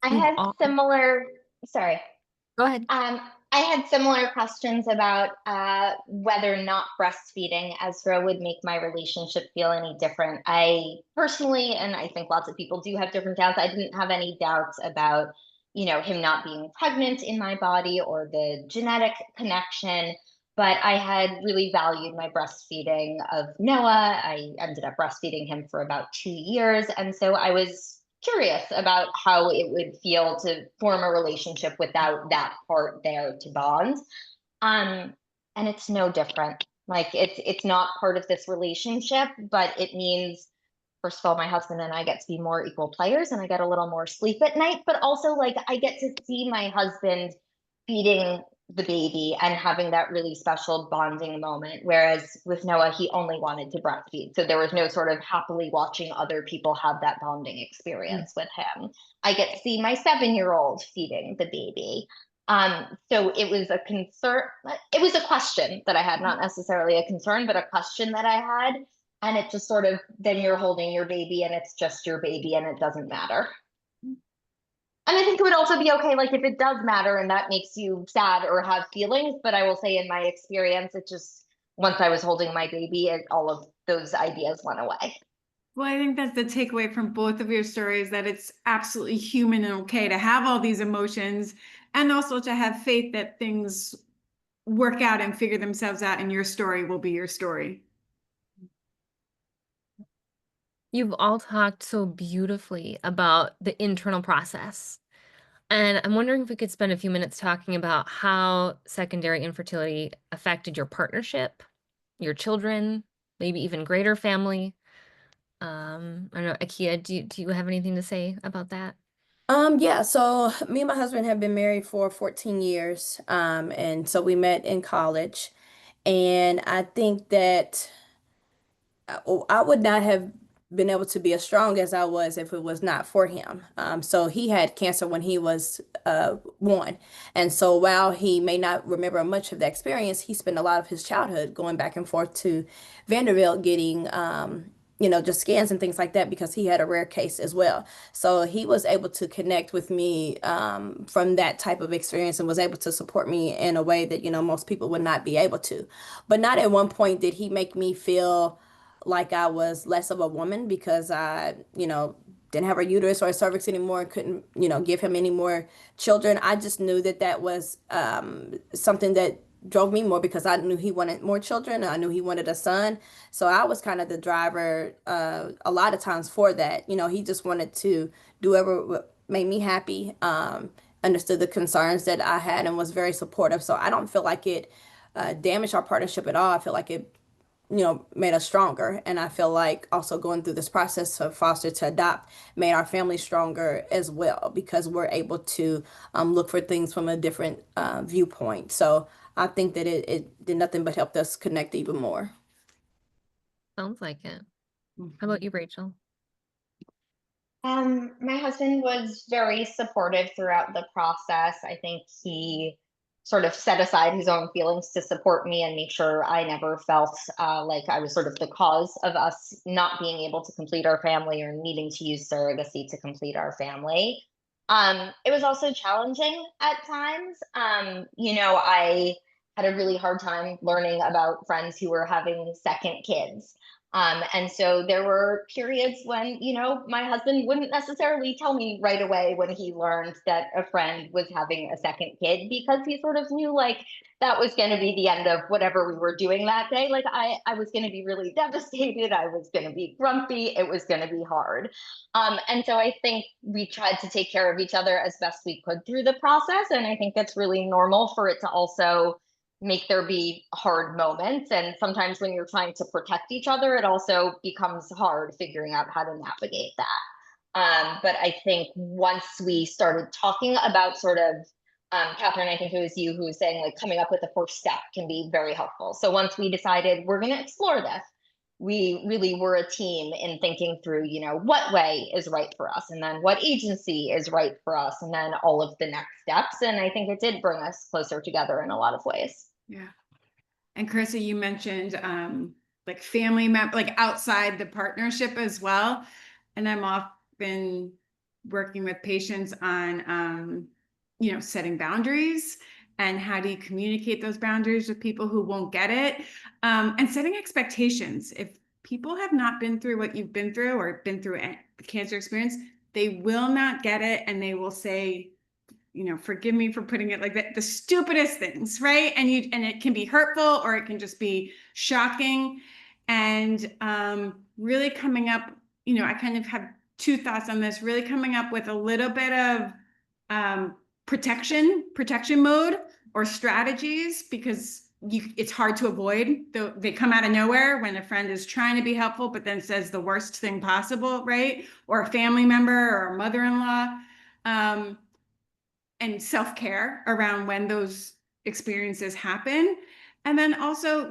I We've had all, similar, sorry. go ahead. I had similar questions about whether not breastfeeding Ezra would make my relationship feel any different. I personally, and I think lots of people do have different doubts. I didn't have any doubts about, him not being pregnant in my body or the genetic connection, but I had really valued my breastfeeding of Noah. I ended up breastfeeding him for about 2 years, and so I was curious about how it would feel to form a relationship without that part there to bond. Um, and it's no different. Like it's not part of this relationship, but it means first of all, my husband and I get to be more equal players and I get a little more sleep at night, but also like I get to see my husband feeding the baby and having that really special bonding moment. Whereas with Noah, he only wanted to breastfeed. So there was no sort of happily watching other people have that bonding experience with him. I get to see my 7-year-old feeding the baby. So it was a concern, it was a question that I had, not necessarily a concern, but a question that I had. And it just sort of, then you're holding your baby and it's just your baby and it doesn't matter. And I think it would also be okay, like if it does matter and that makes you sad or have feelings. But I will say, in my experience, it just, once I was holding my baby, all of those ideas went away. Well, I think that's the takeaway from both of your stories, that it's absolutely human and okay to have all these emotions and also to have faith that things work out and figure themselves out, and your story will be your story. You've all talked so beautifully about the internal process. And I'm wondering if we could spend a few minutes talking about how secondary infertility affected your partnership, your children, maybe even greater family. I don't know, Akia, do you have anything to say about that? Yeah, so me and my husband have been married for 14 years. And so we met in college. And I think that I would not have been able to be as strong as I was if it was not for him. So he had cancer when he was 1. And so while he may not remember much of the experience, he spent a lot of his childhood going back and forth to Vanderbilt getting, just scans and things like that because he had a rare case as well. So he was able to connect with me from that type of experience and was able to support me in a way that, most people would not be able to. But not at one point did he make me feel like I was less of a woman because I, didn't have a uterus or a cervix anymore and couldn't, give him any more children. I just knew that that was something that drove me more because I knew he wanted more children. I knew he wanted a son. So I was kind of the driver a lot of times for that. He just wanted to do whatever made me happy, understood the concerns that I had and was very supportive. So I don't feel like it damaged our partnership at all. I feel like it made us stronger. And I feel like also going through this process of foster to adopt made our family stronger as well because we're able to look for things from a different viewpoint. So I think that it did nothing but help us connect even more. Sounds like it. How about you, Rachel? My husband was very supportive throughout the process. I think he sort of set aside his own feelings to support me and make sure I never felt like I was sort of the cause of us not being able to complete our family or needing to use surrogacy to complete our family. It was also challenging at times. I had a really hard time learning about friends who were having second kids. And so there were periods when, my husband wouldn't necessarily tell me right away when he learned that a friend was having a second kid because he sort of knew like that was going to be the end of whatever we were doing that day. Like I was going to be really devastated. I was going to be grumpy. It was going to be hard. And so I think we tried to take care of each other as best we could through the process. And I think that's really normal for it to also make there be hard moments. And sometimes when you're trying to protect each other, it also becomes hard figuring out how to navigate that. But I think once we started talking about sort of, Catherine, I think it was you who was saying like coming up with the first step can be very helpful. So once we decided we're going to explore this, we really were a team in thinking through, what way is right for us, and then what agency is right for us, and then all of the next steps. And I think it did bring us closer together in a lot of ways. Yeah. And Carissa, you mentioned like family member, like outside the partnership as well. And I'm often working with patients on setting boundaries and how do you communicate those boundaries with people who won't get it, and setting expectations. If people have not been through what you've been through or been through a cancer experience, they will not get it, and they will say, forgive me for putting it like that, the stupidest things, right? And it can be hurtful, or it can just be shocking. And really coming up, I kind of have two thoughts on this, really coming up with a little bit of protection mode or strategies, because it's hard to avoid. They come out of nowhere when a friend is trying to be helpful, but then says the worst thing possible, right? Or a family member or a mother-in-law. And self-care around when those experiences happen. And then also,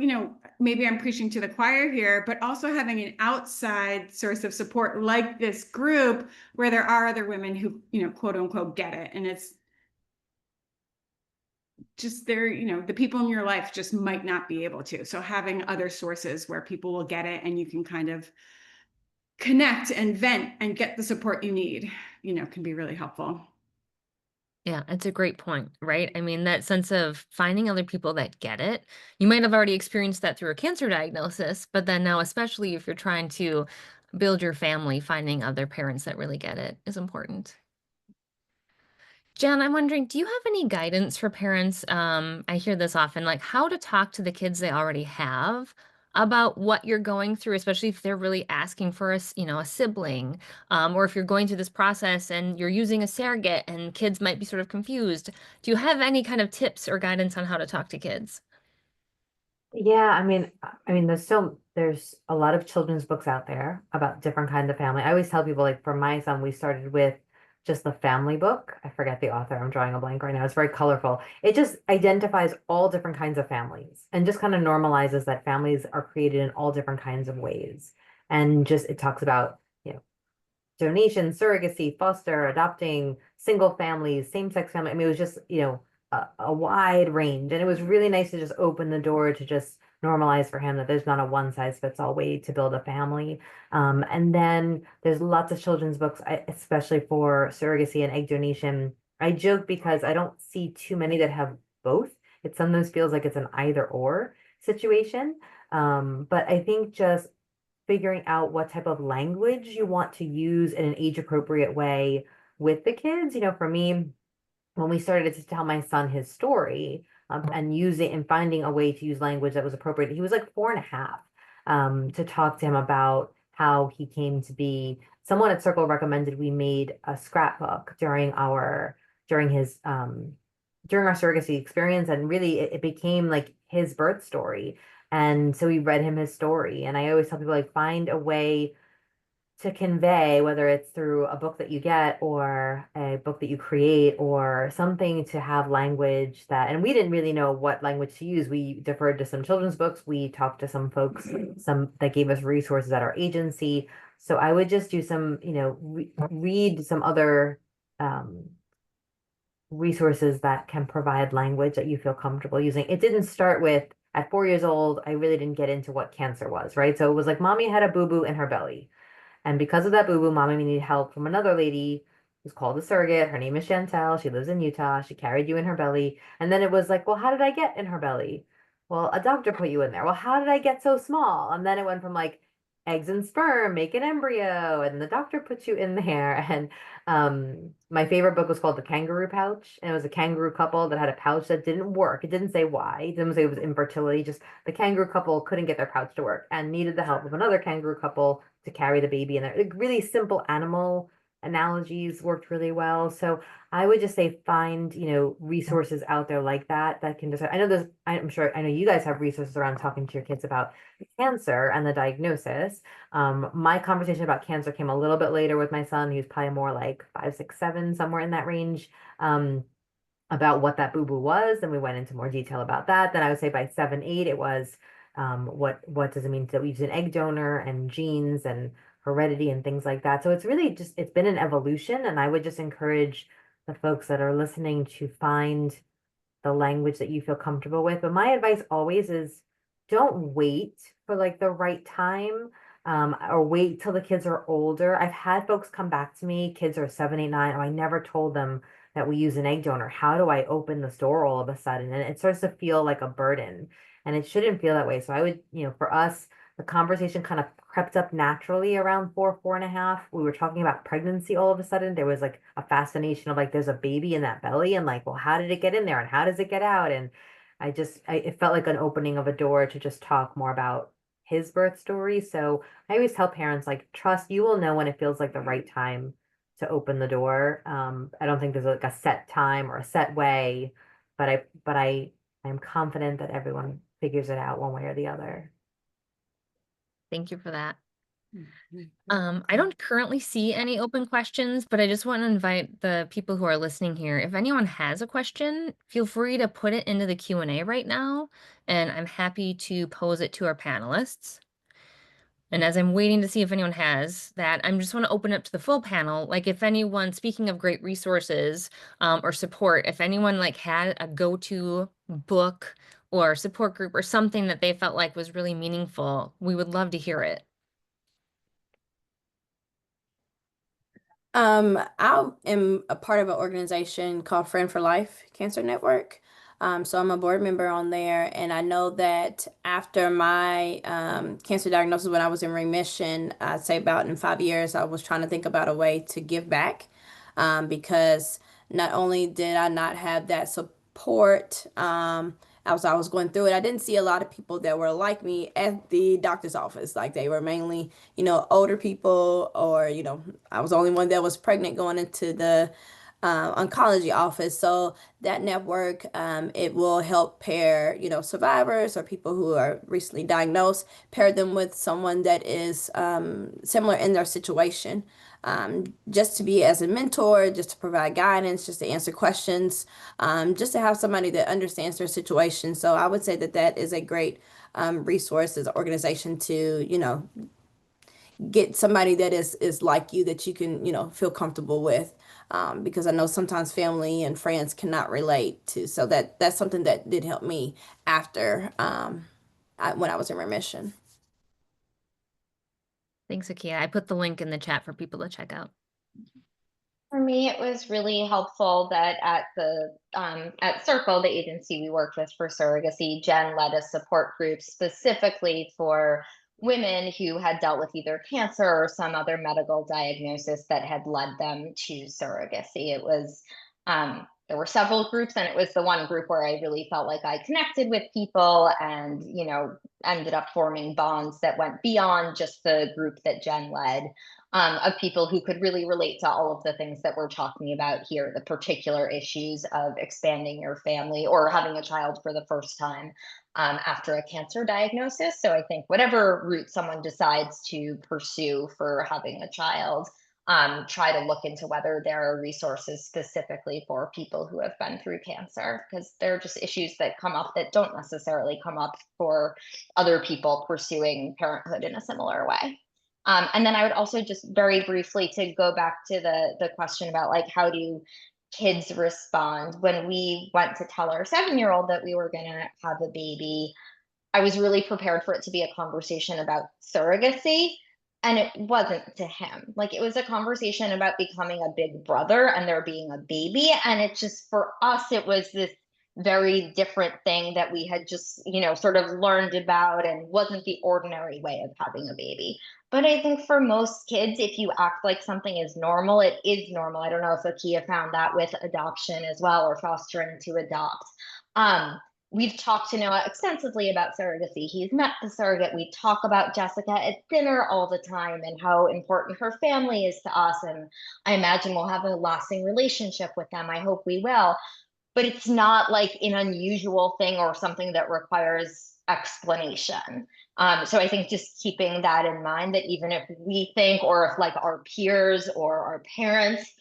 maybe I'm preaching to the choir here, but also having an outside source of support like this group where there are other women who, quote unquote, get it. And it's just the people in your life just might not be able to. So having other sources where people will get it and you can kind of connect and vent and get the support you need, can be really helpful. Yeah, it's a great point, right? I mean, that sense of finding other people that get it. You might have already experienced that through a cancer diagnosis, but then now, especially if you're trying to build your family, finding other parents that really get it is important. Jen, I'm wondering, do you have any guidance for parents? I hear this often, like how to talk to the kids they already have about what you're going through, especially if they're really asking for a sibling, or if you're going through this process and you're using a surrogate and kids might be sort of confused. Do you have any kind of tips or guidance on how to talk to kids? Yeah, there's a lot of children's books out there about different kinds of family. I always tell people, like for my son, we started with just the family book. I forget the author. I'm drawing a blank right now. It's very colorful. It just identifies all different kinds of families and just kind of normalizes that families are created in all different kinds of ways. And just it talks about, donation, surrogacy, foster, adopting, single families, same-sex family. I mean, it was just, a wide range. And it was really nice to just open the door to just normalize for him that there's not a one-size-fits-all way to build a family. And then there's lots of children's books, especially for surrogacy and egg donation. I joke because I don't see too many that have both. It sometimes feels like it's an either or situation. But I think just figuring out what type of language you want to use in an age appropriate way with the kids. For me, when we started to tell my son his story, and using and finding a way to use language that was appropriate, he was like 4.5, to talk to him about how he came to be. Someone at Circle recommended we made a scrapbook during his during our surrogacy experience, and really it became like his birth story. And so we read him his story. And I always tell people, like, find a way to convey, whether it's through a book that you get or a book that you create or something, to have language that, and we didn't really know what language to use. We deferred to some children's books. We talked to some folks, some that gave us resources at our agency. So I would just do some, read some other resources that can provide language that you feel comfortable using. It didn't start with, at 4 years old, I really didn't get into what cancer was, right? So it was like, mommy had a boo-boo in her belly. And because of that boo-boo, mommy needed help from another lady who's called a surrogate. Her name is Chantel. She lives in Utah. She carried you in her belly. And then it was like, well, how did I get in her belly? Well, a doctor put you in there. Well, how did I get so small? And then it went from like eggs and sperm make an embryo, and the doctor puts you in there. And my favorite book was called The Kangaroo Pouch, and it was a kangaroo couple that had a pouch that didn't work. It didn't say why. It didn't say it was infertility. Just the kangaroo couple couldn't get their pouch to work and needed the help of another kangaroo couple to carry the baby in there. Like really simple animal analogies worked really well. So I would just say find, resources out there like that can just, I know there's, I know you guys have resources around talking to your kids about cancer and the diagnosis. My conversation about cancer came a little bit later with my son. He was probably more like 5, 6, 7, somewhere in that range. About what that boo-boo was. And we went into more detail about that. Then I would say by 7, 8, it was What does it mean to use an egg donor and genes and heredity and things like that. So it's really just, it's been an evolution. And I would just encourage the folks that are listening to find the language that you feel comfortable with. But my advice always is don't wait for like the right time, or wait till the kids are older. I've had folks come back to me, kids are 7, 8, 9. Oh, I never told them that we use an egg donor. How do I open the store all of a sudden? And it starts to feel like a burden, and it shouldn't feel that way. So I would, for us, the conversation kind of crept up naturally around 4, 4.5. We were talking about pregnancy all of a sudden. There was like a fascination of like, there's a baby in that belly, and like, well, how did it get in there and how does it get out? And it felt like an opening of a door to just talk more about his birth story. So I always tell parents, like, trust, you will know when it feels like the right time to open the door. I don't think there's like a set time or a set way, I'm confident that everyone figures it out one way or the other. Thank you for that. I don't currently see any open questions, but I just want to invite the people who are listening here. If anyone has a question, feel free to put it into the Q&A right now, and I'm happy to pose it to our panelists. And as I'm waiting to see if anyone has that, I'm just want to open up to the full panel. Like if anyone, speaking of great resources or support, if anyone like had a go-to book or support group or something that they felt like was really meaningful, we would love to hear it. I am a part of an organization called Friend for Life Cancer Network. So I'm a board member on there, and I know that after my cancer diagnosis, when I was in remission, I'd say about in 5 years, I was trying to think about a way to give back, because not only did I not have that support, as I was going through it, I didn't see a lot of people that were like me at the doctor's office. Like they were mainly, older people, or, I was the only one that was pregnant going into the oncology office. So that network, it will help pair, survivors or people who are recently diagnosed, pair them with someone that is similar in their situation. Just to be as a mentor, just to provide guidance, just to answer questions, just to have somebody that understands their situation. So I would say that that is a great resource as an organization to, get somebody that is like you, that you can, feel comfortable with. Because I know sometimes family and friends cannot relate to. So that's something that did help me after when I was in remission. Thanks, Akia. I put the link in the chat for people to check out. For me, it was really helpful that at the at Circle, the agency we worked with for surrogacy, Jen led a support group specifically for women who had dealt with either cancer or some other medical diagnosis that had led them to surrogacy. It was there were several groups, and it was the one group where I really felt like I connected with people and, ended up forming bonds that went beyond just the group that Jen led. Of people who could really relate to all of the things that we're talking about here, the particular issues of expanding your family or having a child for the first time after a cancer diagnosis. So I think whatever route someone decides to pursue for having a child, try to look into whether there are resources specifically for people who have been through cancer, because there are just issues that come up that don't necessarily come up for other people pursuing parenthood in a similar way. And then I would also just very briefly to go back to the question about like, how do kids respond? When we went to tell our 7-year-old that we were gonna have a baby, I was really prepared for it to be a conversation about surrogacy. And it wasn't to him. Like it was a conversation about becoming a big brother and there being a baby. And it just, for us, it was this very different thing that we had just, sort of learned about and wasn't the ordinary way of having a baby. But I think for most kids, if you act like something is normal, it is normal. I don't know if Akia found that with adoption as well, or fostering to adopt. We've talked to Noah extensively about surrogacy. He's met the surrogate. We talk about Jessica at dinner all the time and how important her family is to us. And I imagine we'll have a lasting relationship with them. I hope we will. But it's not like an unusual thing or something that requires explanation. So I think just keeping that in mind, that even if we think, or if like our peers or our parents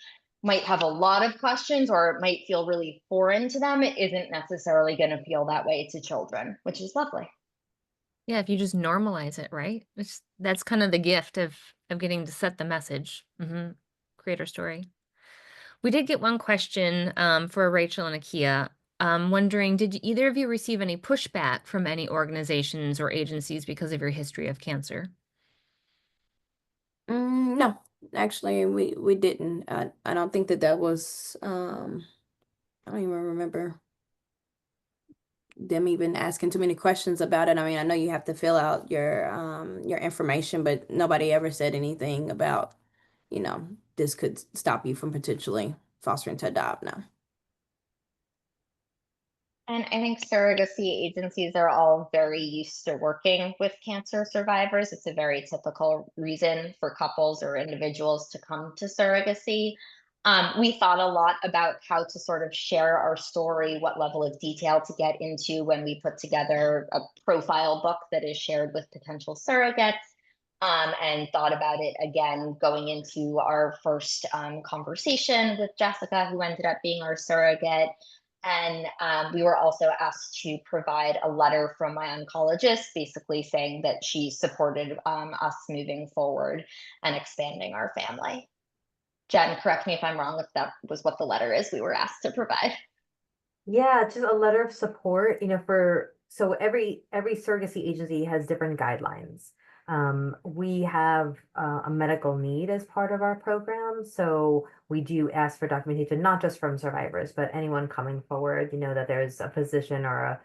might have a lot of questions, or it might feel really foreign to them, it isn't necessarily going to feel that way to children, which is lovely. Yeah, if you just normalize it, right? That's kind of the gift of getting to set the message. Creator story. We did get one question for Rachel and Akia. Wondering, did either of you receive any pushback from any organizations or agencies because of your history of cancer? No, actually, we didn't. I don't think that was. I don't even remember them even asking too many questions about it. I mean, I know you have to fill out your information, but nobody ever said anything about, this could stop you from potentially fostering to adopt. No. And I think surrogacy agencies are all very used to working with cancer survivors. It's a very typical reason for couples or individuals to come to surrogacy. We thought a lot about how to sort of share our story, what level of detail to get into when we put together a profile book that is shared with potential surrogates. And thought about it again going into our first conversation with Jessica, who ended up being our surrogate. And we were also asked to provide a letter from my oncologist, basically saying that she supported us moving forward and expanding our family. Jen, correct me if I'm wrong, if that was what the letter is we were asked to provide. Yeah, just a letter of support, for so every surrogacy agency has different guidelines. We have a medical need as part of our program, so we do ask for documentation, not just from survivors, but anyone coming forward, that there's a physician or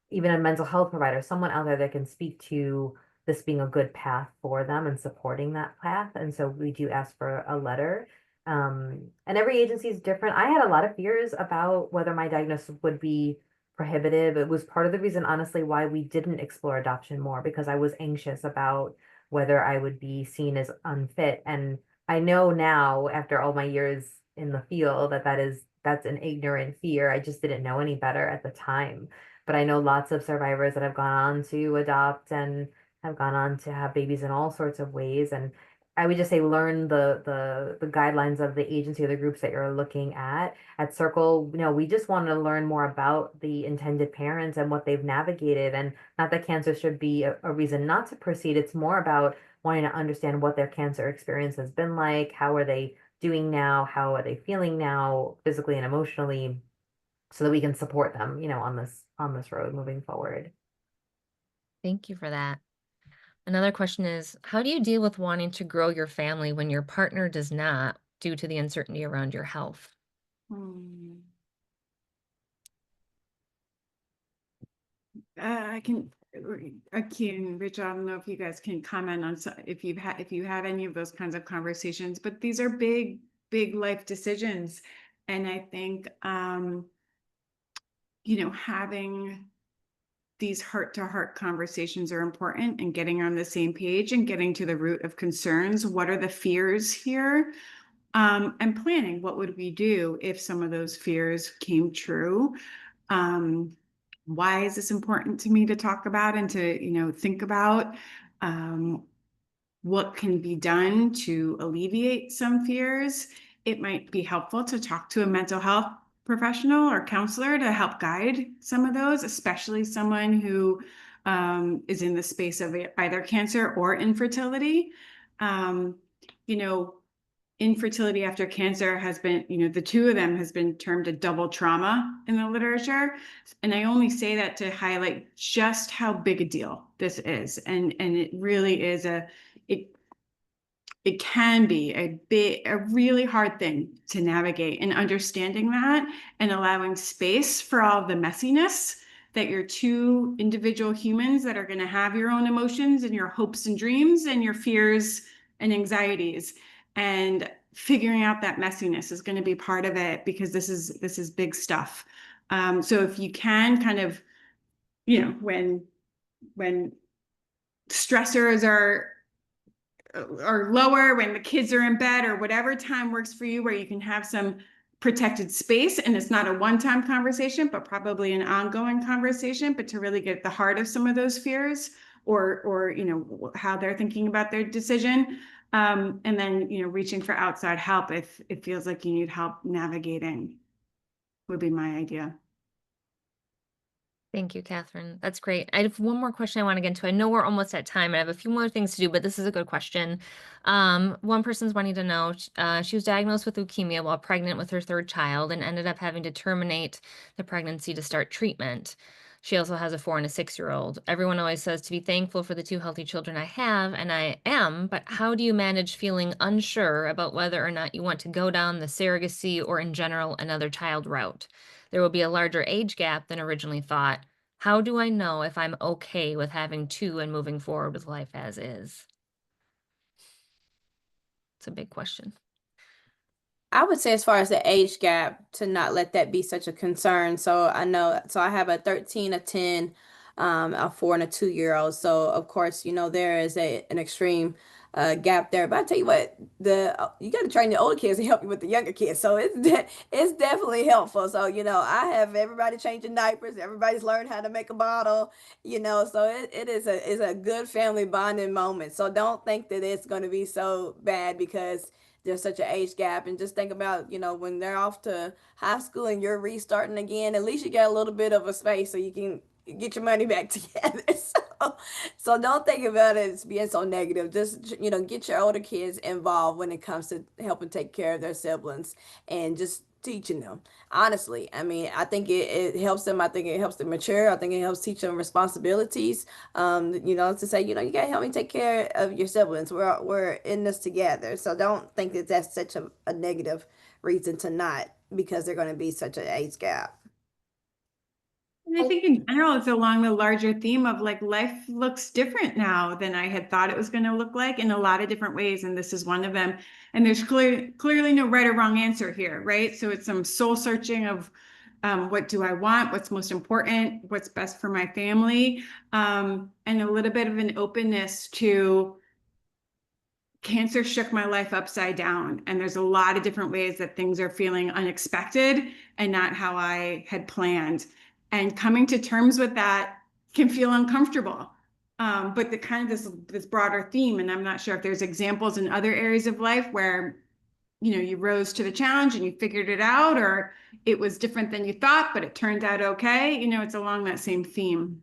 even a mental health provider, someone out there that can speak to this being a good path for them and supporting that path. And so we do ask for a letter. And every agency is different. I had a lot of fears about whether my diagnosis would be prohibitive. It was part of the reason, honestly, why we didn't explore adoption more, because I was anxious about whether I would be seen as unfit. And I know now, after all my years in the field, that's an ignorant fear. I just didn't know any better at the time. But I know lots of survivors that have gone on to adopt and have gone on to have babies in all sorts of ways. And I would just say learn the guidelines of the agency or the groups that you're looking at. At Circle, we just want to learn more about the intended parents and what they've navigated. And not that cancer should be a reason not to proceed. It's more about wanting to understand what their cancer experience has been like. How are they doing now? How are they feeling now, physically and emotionally, so that we can support them, on this road moving forward. Thank you for that. Another question is, how do you deal with wanting to grow your family when your partner does not, due to the uncertainty around your health? I can, Rich, I don't know if you guys can comment on if you had any of those kinds of conversations, but these are big, big life decisions. And I think, having these heart-to-heart conversations are important, and getting on the same page and getting to the root of concerns. What are the fears here? And planning, what would we do if some of those fears came true? Why is this important to me to talk about and to, think about? What can be done to alleviate some fears? It might be helpful to talk to a mental health professional or counselor to help guide some of those, especially someone who is in the space of either cancer or infertility. You know, infertility after cancer has been, the two of them has been termed a double trauma in the literature. And I only say that to highlight just how big a deal this is. And it really is it can be a really hard thing to navigate, and understanding that and allowing space for all the messiness, that you're two individual humans that are going to have your own emotions and your hopes and dreams and your fears and anxieties, and figuring out that messiness is going to be part of it, because this is big stuff. So if you can kind of, when stressors are lower, when the kids are in bed, or whatever time works for you, where you can have some protected space, and it's not a one-time conversation, but probably an ongoing conversation, but to really get at the heart of some of those fears, or how they're thinking about their decision. And then reaching for outside help if it feels like you need help navigating, would be my idea. Thank you, Catherine. That's great. I have one more question I want to get into. I know we're almost at time. I have a few more things to do, but this is a good question. One person's wanting to know, she was diagnosed with leukemia while pregnant with her third child and ended up having to terminate the pregnancy to start treatment. She also has a 4 and a 6-year-old. Everyone always says to be thankful for the 2 healthy children I have, and I am, but how do you manage feeling unsure about whether or not you want to go down the surrogacy or in general another child route? There will be a larger age gap than originally thought. How do I know if I'm okay with having 2 and moving forward with life as is? It's a big question. I would say as far as the age gap, to not let that be such a concern. So I know, so I have a 13, a 10, a 4 and a 2-year-old. So of course, there is an extreme gap there. But I tell you what, you got to train the older kids to help you with the younger kids. So it's definitely helpful. So I have everybody changing diapers. Everybody's learned how to make a bottle. So it is a good family bonding moment. So don't think that it's going to be so bad because there's such an age gap. And just think about when they're off to high school and you're restarting again, at least you got a little bit of a space so you can get your money back together. So don't think about it as being so negative. Just get your older kids involved when it comes to helping take care of their siblings and just teaching them. Honestly, I mean, I think it helps them. I think it helps them mature. I think it helps teach them responsibilities. To say, you gotta help me take care of your siblings. We're in this together. So don't think that that's such a negative reason to not, because they're going to be such an age gap. And I think in general, it's along the larger theme of like life looks different now than I had thought it was going to look like in a lot of different ways. And this is one of them. And there's clearly no right or wrong answer here, right? So it's some soul searching of what do I want? What's most important? What's best for my family? And a little bit of an openness to cancer shook my life upside down. And there's a lot of different ways that things are feeling unexpected and not how I had planned. And coming to terms with that can feel uncomfortable. But the kind of this broader theme, and I'm not sure if there's examples in other areas of life where you rose to the challenge and you figured it out, or it was different than you thought, but it turned out okay. It's along that same theme.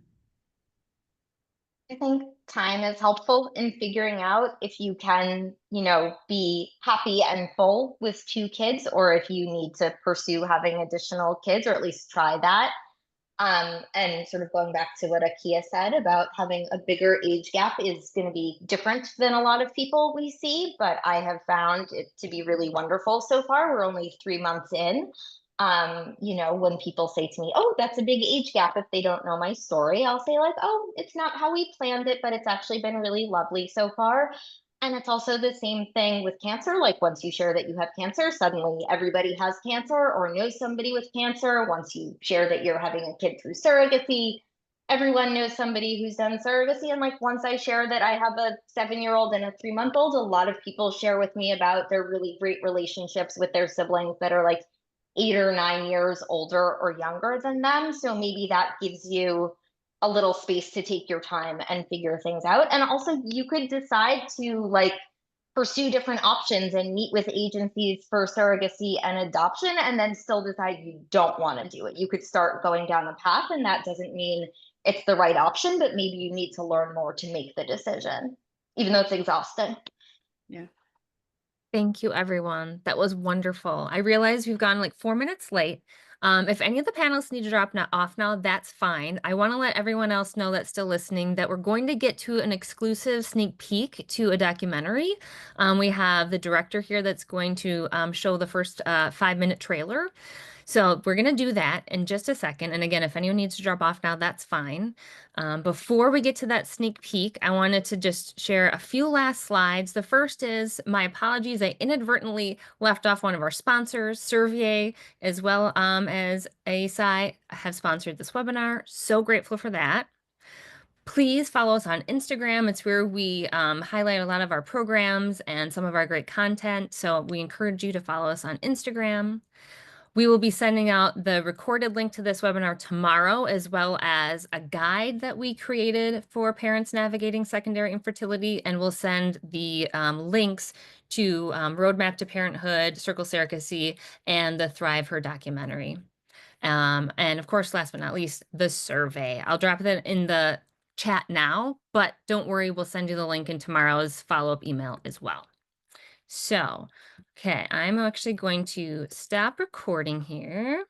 I think time is helpful in figuring out if you can, be happy and full with 2 kids, or if you need to pursue having additional kids, or at least try that. And sort of going back to what Akia said about having a bigger age gap is going to be different than a lot of people we see, but I have found it to be really wonderful so far. We're only 3 months in. When people say to me, "Oh, that's a big age gap," if they don't know my story, I'll say like, "Oh, it's not how we planned it, but it's actually been really lovely so far." And it's also the same thing with cancer. Like once you share that you have cancer, suddenly everybody has cancer or knows somebody with cancer. Once you share that you're having a kid through surrogacy, everyone knows somebody who's done surrogacy. And like once I share that I have a 7-year-old and a 3-month-old, a lot of people share with me about their really great relationships with their siblings that are like 8 or 9 years older or younger than them. So maybe that gives you a little space to take your time and figure things out. And also you could decide to like pursue different options and meet with agencies for surrogacy and adoption, and then still decide you don't want to do it. You could start going down the path, and that doesn't mean it's the right option, but maybe you need to learn more to make the decision, even though it's exhausting. Yeah. Thank you, everyone. That was wonderful. I realize we've gone like 4 minutes late. If any of the panelists need to drop off now, that's fine. I want to let everyone else know that's still listening that we're going to get to an exclusive sneak peek to a documentary. We have the director here that's going to show the first 5-minute trailer. So we're going to do that in just a second. And again, if anyone needs to drop off now, that's fine. Before we get to that sneak peek, I wanted to just share a few last slides. The first is my apologies. I inadvertently left off one of our sponsors, Servier, as well as ASI have sponsored this webinar. So grateful for that. Please follow us on Instagram. It's where we highlight a lot of our programs and some of our great content. So we encourage you to follow us on Instagram. We will be sending out the recorded link to this webinar tomorrow, as well as a guide that we created for parents navigating secondary infertility, and we'll send the links to Roadmap to Parenthood, Circle Surrogacy, and the Thrive Her documentary. And of course, last but not least, the survey. I'll drop that in the chat now, but don't worry, we'll send you the link in tomorrow's follow-up email as well. So, okay, I'm actually going to stop recording here.